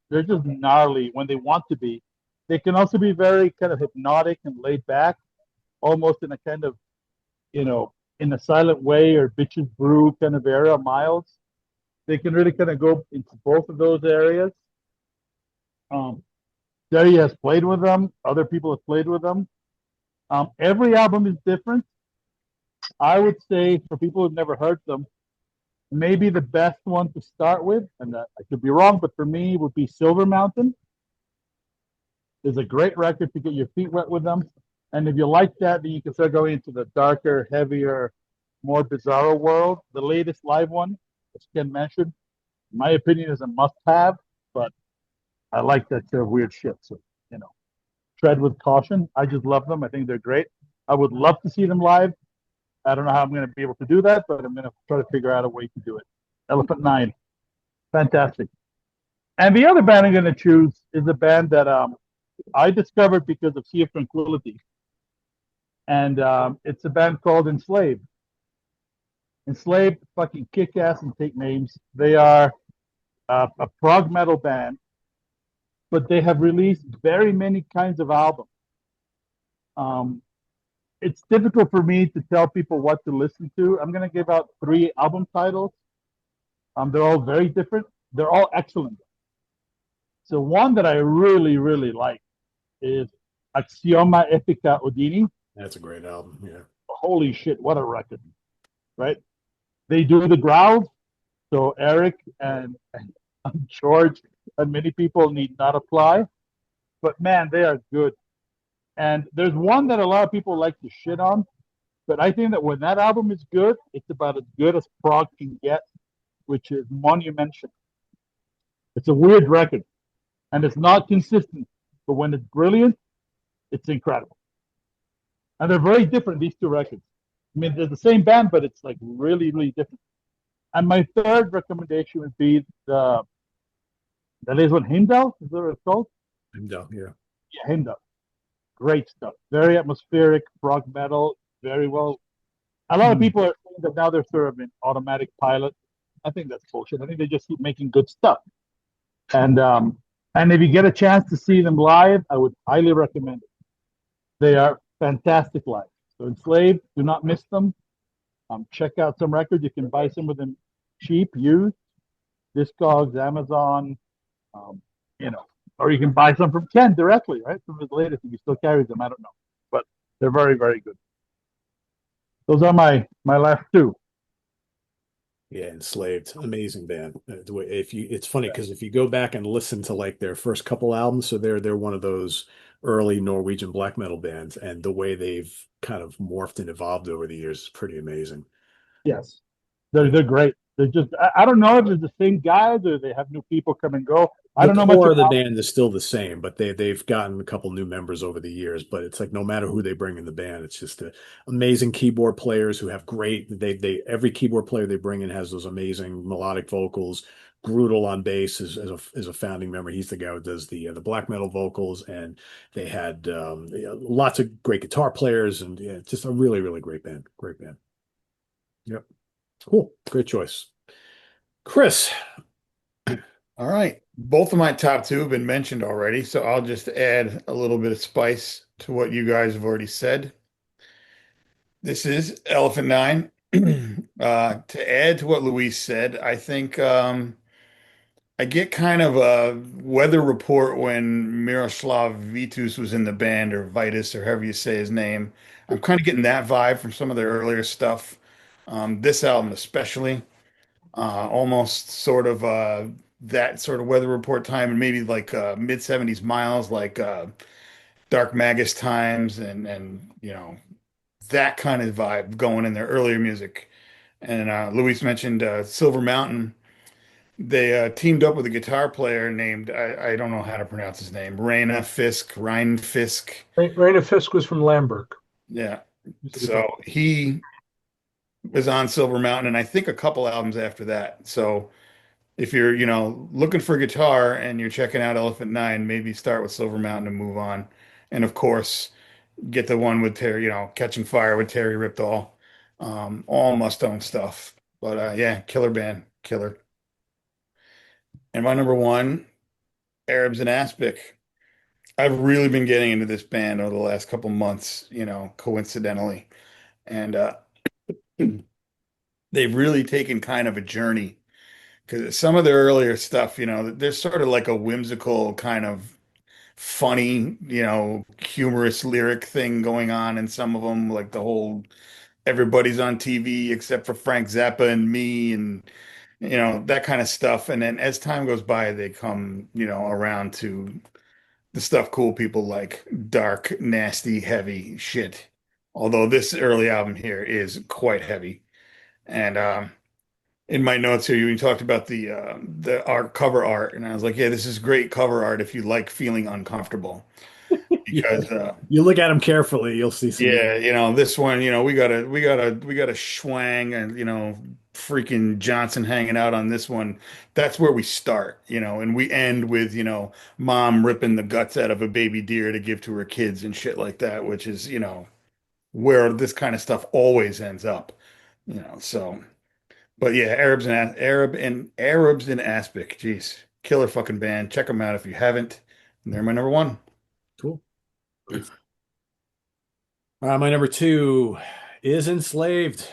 they're just gnarly when they want to be. They can also be very kind of hypnotic and laid back, almost in a kind of, in a silent way or Bitches Brew kind of era, Miles. They can really kind of go into both of those areas. Derry has played with them. Other people have played with them. Every album is different. I would say for people who've never heard them, maybe the best one to start with, and I could be wrong, but for me would be Silver Mountain. It's a great record to get your feet wet with them. And if you like that, then you can start going into the darker, heavier, more bizarre world. The latest live one, as Ken mentioned, in my opinion, is a must-have, but I like that sort of weird shit. So, tread with caution. I just love them. I think they're great. I would love to see them live. I don't know how I'm going to be able to do that, but I'm going to try to figure out a way to do it. Elephant Nine. Fantastic. And the other band I'm going to choose is a band that I discovered because of Sea of Tranquility. And it's a band called Enslaved. Enslaved fucking kick ass and take names. They are a prog metal band, but they have released very many kinds of albums. It's difficult for me to tell people what to listen to. I'm going to give out 3 album titles. They're all very different. They're all excellent. So one that I really, really like is Axioma Epica Odini. That's a great album. Yeah. Holy shit, what a record, right? They do the growls. So Eric and George and many people need not apply. But man, they are good. And there's one that a lot of people like to shit on. But I think that when that album is good, it's about as good as prog can get, which is Monumention. It's a weird record. And it's not consistent. But when it's brilliant, it's incredible. And they're very different, these 2 records. I mean, they're the same band, but it's like really, really different. And my third recommendation would be the latest one, Heimdall, is that what it's called? Heimdall, yeah. Yeah, Heimdall. Great stuff. Very atmospheric, prog metal, very well. A lot of people are saying that now they're sort of an automatic pilot. I think that's bullshit. I think they just keep making good stuff. And if you get a chance to see them live, I would highly recommend it. They are fantastic live. So Enslaved, do not miss them. Check out some records. You can buy some of them cheap, used, Discogs, Amazon, or you can buy some from Ken directly, right? From his latest, if he still carries them, I don't know. But they're very, very good. Those are my last 2. Yeah, Enslaved, amazing band. If you, it's funny because if you go back and listen to like their first couple albums, so they're one of those early Norwegian black metal bands, and the way they've kind of morphed and evolved over the years is pretty amazing. Yes, they're great. They're just I don't know if it's the same guys or they have new people come and go. I The don't know much core of the about. band is still the same, but they've gotten a couple new members over the years. But it's like no matter who they bring in the band, it's just amazing keyboard players who have great. They every keyboard player they bring in has those amazing melodic vocals. Brutal on bass is a founding member. He's the guy who does the black metal vocals, and they had lots of great guitar players, and yeah, just a really great band. Great band. Yep, cool, great choice, Chris. All right. Both of my top two have been mentioned already, so I'll just add a little bit of spice to what you guys have already said. This is Elephant Nine. To add to what Luis said, I think I get kind of a weather report when Miroslav Vitus was in the band, or Vitus, or however you say his name. I'm kind of getting that vibe from some of their earlier stuff. This album especially, almost sort of that sort of weather report time, and maybe like mid 70s miles, like Dark Magus times, and that kind of vibe going in their earlier music. And Luis mentioned Silver Mountain. They teamed up with a guitar player named I don't know how to pronounce his name, Ryan Fisk. Raina Fisk was from Lamberg. Yeah. So he was on Silver Mountain, and I think a couple albums after that. So if you're, looking for guitar and you're checking out Elephant Nine, maybe start with Silver Mountain and move on. And of course, get the one with Terry, Catching Fire with Terry Riptall. All must-own stuff. But yeah, killer band, killer. And my number one, Arabs in Aspic. I've really been getting into this band over the last couple months, coincidentally. And they've really taken kind of a journey because some of their earlier stuff, there's sort of like a whimsical kind of funny, humorous lyric thing going on in some of them, like the whole everybody's on TV except for Frank Zappa and me and that kind of stuff. And then as time goes by, they come, around to the stuff cool people like dark, nasty, heavy shit. Although this early album here is quite heavy. And in my notes here, you talked about the art cover art, and I was like, yeah, this is great cover art if you like feeling uncomfortable. Yeah. Because You look at them carefully, you'll see some. yeah, this one, we got a Schwang and freaking Johnson hanging out on this one. That's where we start, and we end with, mom ripping the guts out of a baby deer to give to her kids and shit like that, which is, where this kind of stuff always ends up, so but yeah, Arabs in Aspic, jeez, killer fucking band. Check them out if you haven't. They're my number one. Cool. All right, my number two is Enslaved.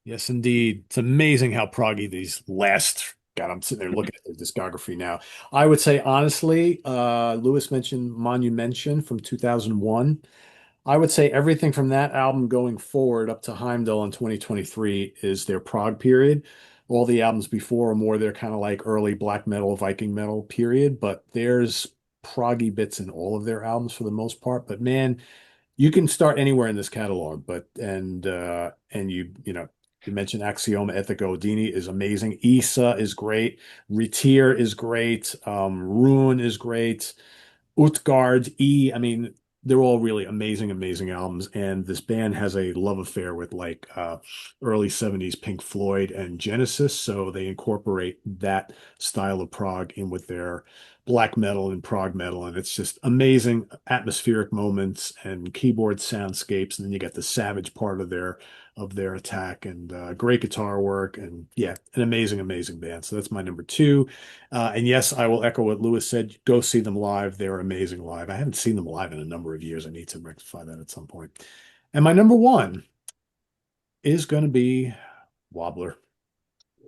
Yes, indeed. It's amazing how proggy these last. God, I'm sitting there looking at their discography now. I would say honestly, Lewis mentioned Monumention from 2001. I would say everything from that album going forward up to Heimdall in 2023 is their prog period. All the albums before are more their kind of like early black metal, Viking metal period, but there's proggy bits in all of their albums for the most part. But man, you can start anywhere in this catalog, but and you mentioned Axioma Ethico Dini is amazing. Isa is great. Retir is great. Ruin is great. Utgard, I mean, they're all really amazing albums. And this band has a love affair with like early 70s Pink Floyd and Genesis. So they incorporate that style of prog in with their black metal and prog metal. And it's just amazing atmospheric moments and keyboard soundscapes. And then you get the savage part of their attack and great guitar work. And yeah, an amazing band. So that's my number two. And yes, I will echo what Lewis said. Go see them live. They're amazing live. I haven't seen them live in a number of years. I need to rectify that at some point. And my number one is going to be Wobbler.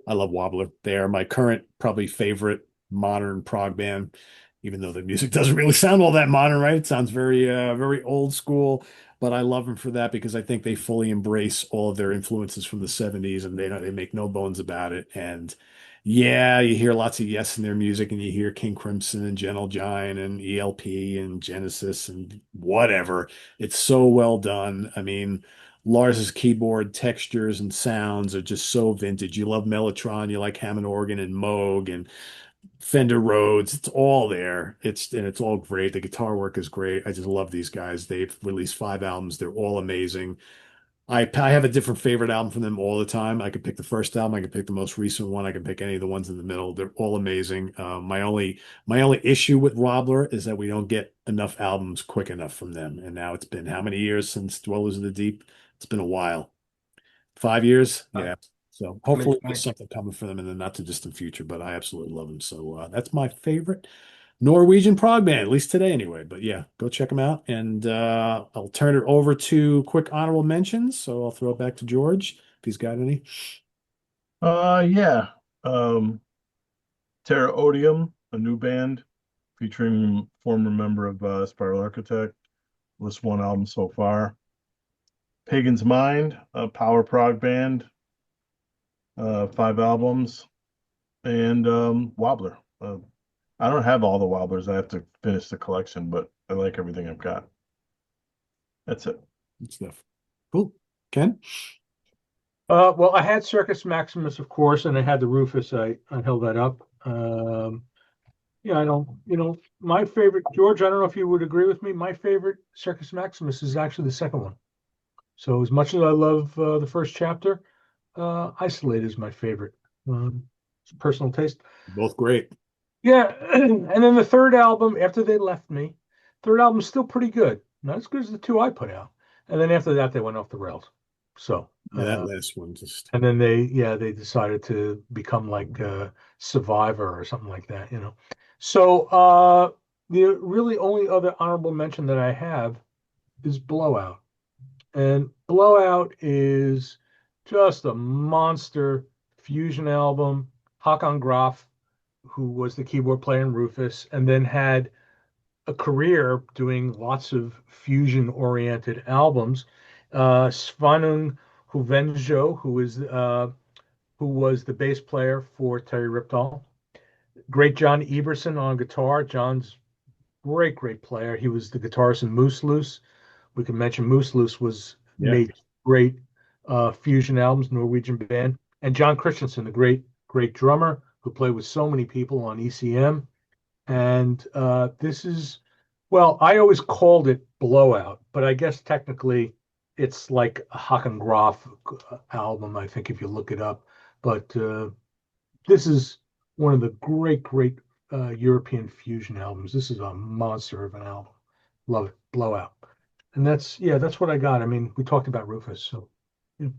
I love Wobbler. They are my current, probably favorite modern prog band. even though the music doesn't really sound all that modern, right? It sounds very old school, but I love them for that because I think they fully embrace all of their influences from the 70s and they make no bones about it. And yeah, you hear lots of Yes in their music and you hear King Crimson and Gentle Giant and ELP and Genesis and whatever. It's so well done. I mean, Lars's keyboard textures and sounds are just so vintage. You love Mellotron, you like Hammond organ and Moog and Fender Rhodes. It's all there. It's all great. The guitar work is great. I just love these guys. They've released 5 albums. They're all amazing. I have a different favorite album from them all the time. I could pick the first album. I could pick the most recent one. I can pick any of the ones in the middle. They're all amazing. My only issue with Wobbler is that we don't get enough albums quick enough from them. And now it's been how many years since Dwellers of the Deep? It's been a while. 5 years? Yeah. So hopefully there's something coming for them in the not too distant future, but I absolutely love them. So that's my favorite Norwegian prog band, at least today anyway. But yeah, go check them out. And I'll turn it over to quick honorable mentions. So I'll throw it back to George if he's got any. Yeah. Terra Odium, a new band featuring former member of Spiral Architect. List 1 album so far. Pagan's Mind, a power prog band, 5 albums, and Wobbler. I don't have all the Wobblers. I have to finish the collection, but I like everything I've got. That's it. Good stuff. Cool. Ken? Well, I had Circus Maximus, of course, and I had the Rufus. I held that up. Yeah, I don't, my favorite, George, I don't know if you would agree with me. My favorite Circus Maximus is actually the second one. So as much as I love the first chapter, Isolate is my favorite. It's personal taste. Both great. Yeah, and then the third album, after they left me, third album's still pretty good. Not as good as the 2 I put out. And then after that, they went off the rails. So Yeah, that last one just. and then they decided to become like Survivor or something like that, So the really only other honorable mention that I have is Blowout. And Blowout is just a monster fusion album. Håkon Graf, who was the keyboard player in Rufus, and then had a career doing lots of fusion-oriented albums. Svanung Huvenjo, who was the bass player for Terry Riptall. Great John Everson on guitar. John's great player. He was the guitarist in Moose Loose. We can mention Moose Loose made great fusion albums, Norwegian band. And John Christensen, the great drummer who played with so many people on ECM. And this is, well, I always called it Blowout, but I guess technically it's like a Håkon Graf album, I think, if you look it up. But this is one of the great European fusion albums. This is a monster of an album. Love it. Blowout. And that's what I got. I mean, we talked about Rufus, so yeah.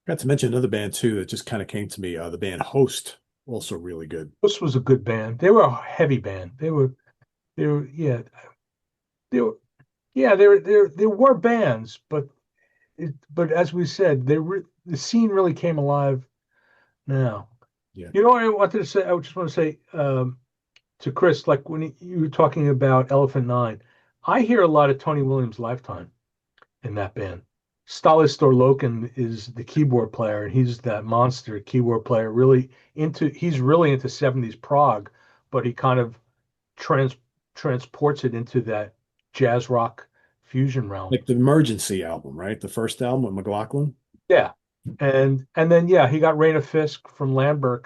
Got to mention another band too that just kind of came to me. The band Host, also really good. This was a good band. They were a heavy band. They were there were bands, but as we said, the scene really came alive now. Yeah. You know what I wanted to say? I just want to say to Chris, like when you were talking about Elephant Nine, I hear a lot of Tony Williams' Lifetime in that band. Stalis Storloken is the keyboard player, and he's that monster keyboard player. He's really into 70s prog, but he kind of transports it into that jazz rock fusion realm. Like the Emergency album, right? The first album with McLaughlin. Yeah. And then he got Raina Fisk from Landberg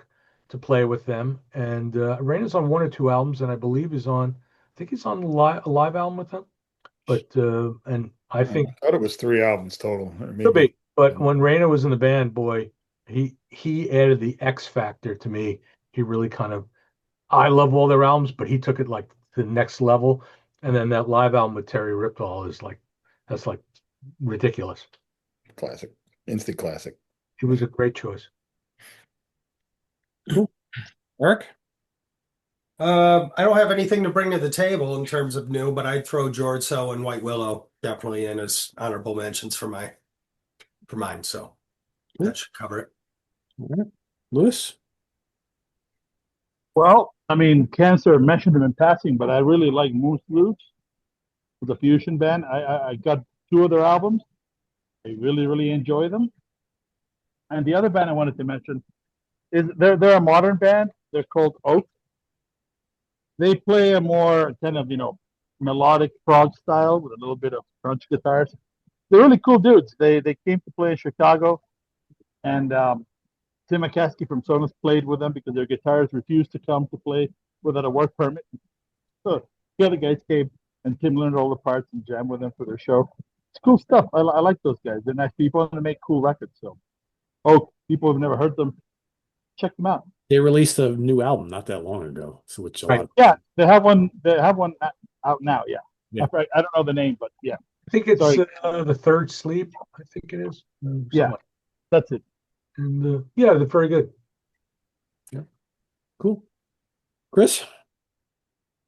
to play with them. And Raina's on 1 or 2 albums, and I believe he's on a live album with them. But and I think I thought it was 3 albums total. Could be. But when Raina was in the band, boy, he added the X factor to me. He really kind of, I love all their albums, but he took it like to the next level. And then that live album with Terry Riptall that's like ridiculous. Classic. Instant classic. It was a great choice. Cool. Eric? I don't have anything to bring to the table in terms of new, but I'd throw George So and White Willow definitely in as honorable mentions for mine. So that should cover it. All right. Lewis? Well, I mean, Cancer mentioned them in passing, but I really like Moose Loops, the fusion band. I got two of their albums. I really, really enjoy them. And the other band I wanted to mention is they're a modern band. They're called Oak. They play a more kind of, melodic prog style with a little bit of crunch guitars. They're really cool dudes. They came to play in Chicago, and Tim McCaskey from Sonos played with them because their guitarists refused to come to play without a work permit. So the other guys came, and Tim learned all the parts and jammed with them for their show. It's cool stuff. I like those guys. They're nice people and they make cool records. So, people have never heard them. Check them out. They released a new album not that long ago, so which a Right. lot. Yeah, they have one. They have one out now. Yeah. Yeah. I don't know the name, but yeah, I think it's Sorry. The Third Sleep. I think it is. Yeah. Somewhat. that's it. And yeah, they're very good. Cool. Chris?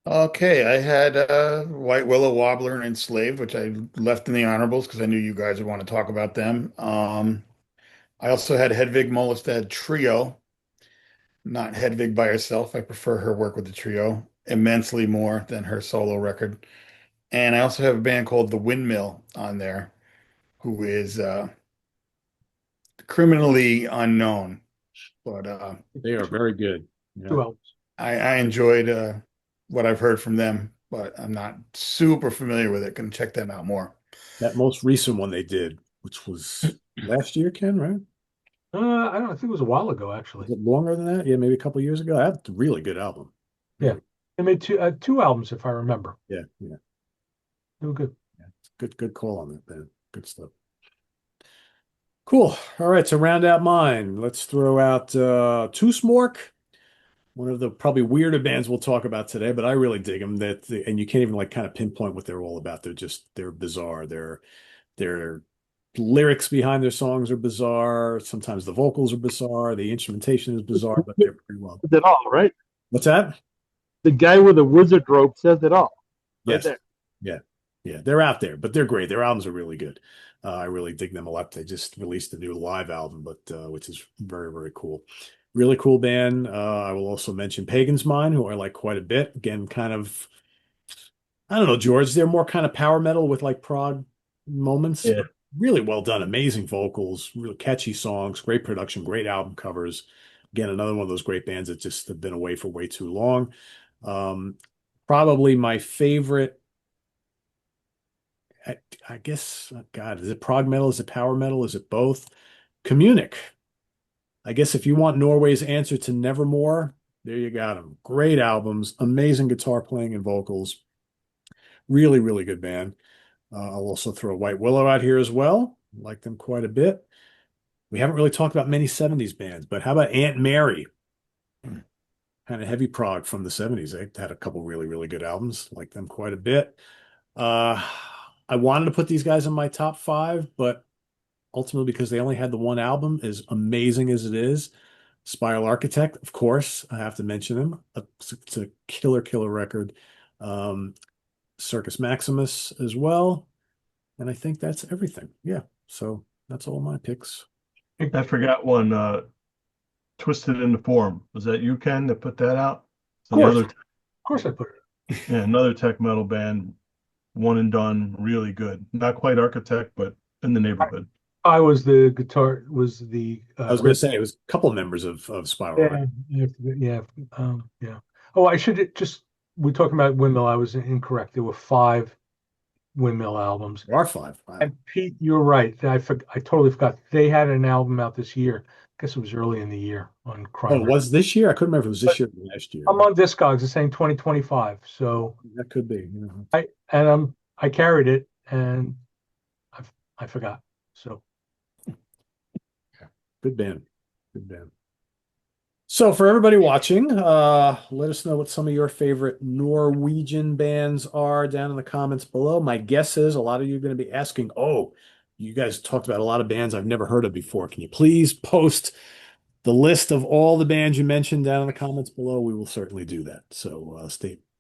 Okay, I had White Willow, Wobbler, and Enslaved, which I left in the honorables because I knew you guys would want to talk about them. I also had Hedvig Molestad Trio, not Hedvig by herself. I prefer her work with the trio immensely more than her solo record. And I also have a band called The Windmill on there, who is criminally unknown, but They are very good. Yeah. Two albums. I enjoyed what I've heard from them, but I'm not super familiar with it. Can check them out more. That most recent one they did, which was last year, Ken, right? I don't know. I think it was a while ago, actually. Was it longer than that? Yeah, maybe a couple years ago. That's a really good album. Yeah. They made two albums, if I remember. Yeah. They were good. Yeah. Good call on that, Ben. Good stuff. Cool. All right, to round out mine, let's throw out Tusmork, one of the probably weirder bands we'll talk about today, but I really dig them. And you can't even like kind of pinpoint what they're all about. They're bizarre. Their lyrics behind their songs are bizarre. Sometimes the vocals are bizarre. The instrumentation is bizarre, but they're pretty well. Says it all, right? What's that? The guy with the wizard robe says it all. Right Yes. there. Yeah. They're out there, but they're great. Their albums are really good. I really dig them a lot. They just released a new live album, but which is very, very cool. Really cool band. I will also mention Pagan's Mind, who I like quite a bit. Again, kind of, I don't know, George. They're more kind of power metal with like prog moments. Yeah. Really well done. Amazing vocals, really catchy songs, great production, great album covers. Again, another one of those great bands that just have been away for way too long. Probably my favorite. I guess, God, is it prog metal? Is it power metal? Is it both? Communic. I guess if you want Norway's answer to Nevermore, there you got them. Great albums, amazing guitar playing and vocals. Really, really good band. I'll also throw White Willow out here as well. Like them quite a bit. We haven't really talked about many 70s bands, but how about Aunt Mary? Kind of heavy prog from the 70s. They had a couple really, really good albums. Like them quite a bit. I wanted to put these guys in my top 5, but ultimately because they only had the one album, as amazing as it is, Spiral Architect, of course, I have to mention them. It's a killer record. Circus Maximus as well. And I think that's everything. Yeah. So that's all my picks. I forgot one, Twisted into Form. Was that you, Ken, that put that out? It's Of course. another, Of course I put it. yeah, another tech metal band, one and done, really good. Not quite Architect, but in the neighborhood. I was the guitar, was the I was going to say it was a couple of members of Spiral. Right? yeah. Oh, I should just, we're talking about Windmill. I was incorrect. There were 5 Windmill albums. There are 5. Wow. And Pete, you're right. I totally forgot. They had an album out this year. I guess it was early in the year on Crime. Oh, it was this year? I couldn't remember if it was this year or last year. I'm on Discogs. It's saying 2025. So That could be. Yeah. I carried it and I forgot. So Good band. Good band. So for everybody watching, let us know what some of your favorite Norwegian bands are down in the comments below. My guess is a lot of you are going to be asking, oh, you guys talked about a lot of bands I've never heard of before. Can you please post the list of all the bands you mentioned down in the comments below? We will certainly do that. So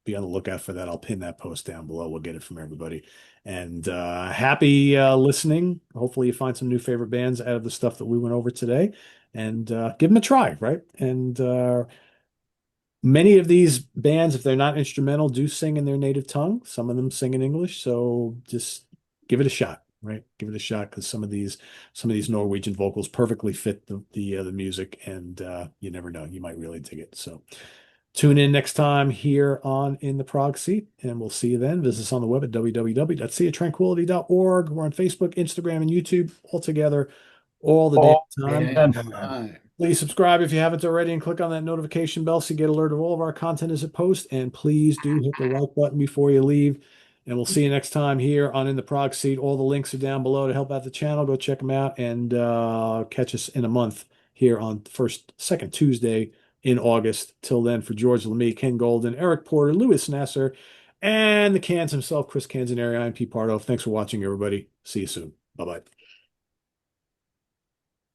be on the lookout for that. I'll pin that post down below. We'll get it from everybody. And happy listening. Hopefully you find some new favorite bands out of the stuff that we went over today. And give them a try, right? And Many of these bands, if they're not instrumental, do sing in their native tongue. Some of them sing in English, so just give it a shot, right? Give it a shot because some of these Norwegian vocals perfectly fit the music, and you never know, you might really dig it. So tune in next time here on In the Prog Seat, and we'll see you then. Visit us on the web at www.seatofTranquility.org. We're on Facebook, Instagram, and YouTube all together all the damn time. Time. Please subscribe if you haven't already and click on that notification bell so you get alert of all of our content as it posts. And please do hit the like button before you leave. And we'll see you next time here on In the Prog Seat. All the links are down below to help out the channel. Go check them out and catch us in a month here on second Tuesday in August. Till then, for George Lemie, Ken Golden, Eric Porter, Louis Nasser, and the Cans himself, Chris Canzaneri, I'm Pete Pardo. Thanks for watching, everybody. See you soon. Bye-bye.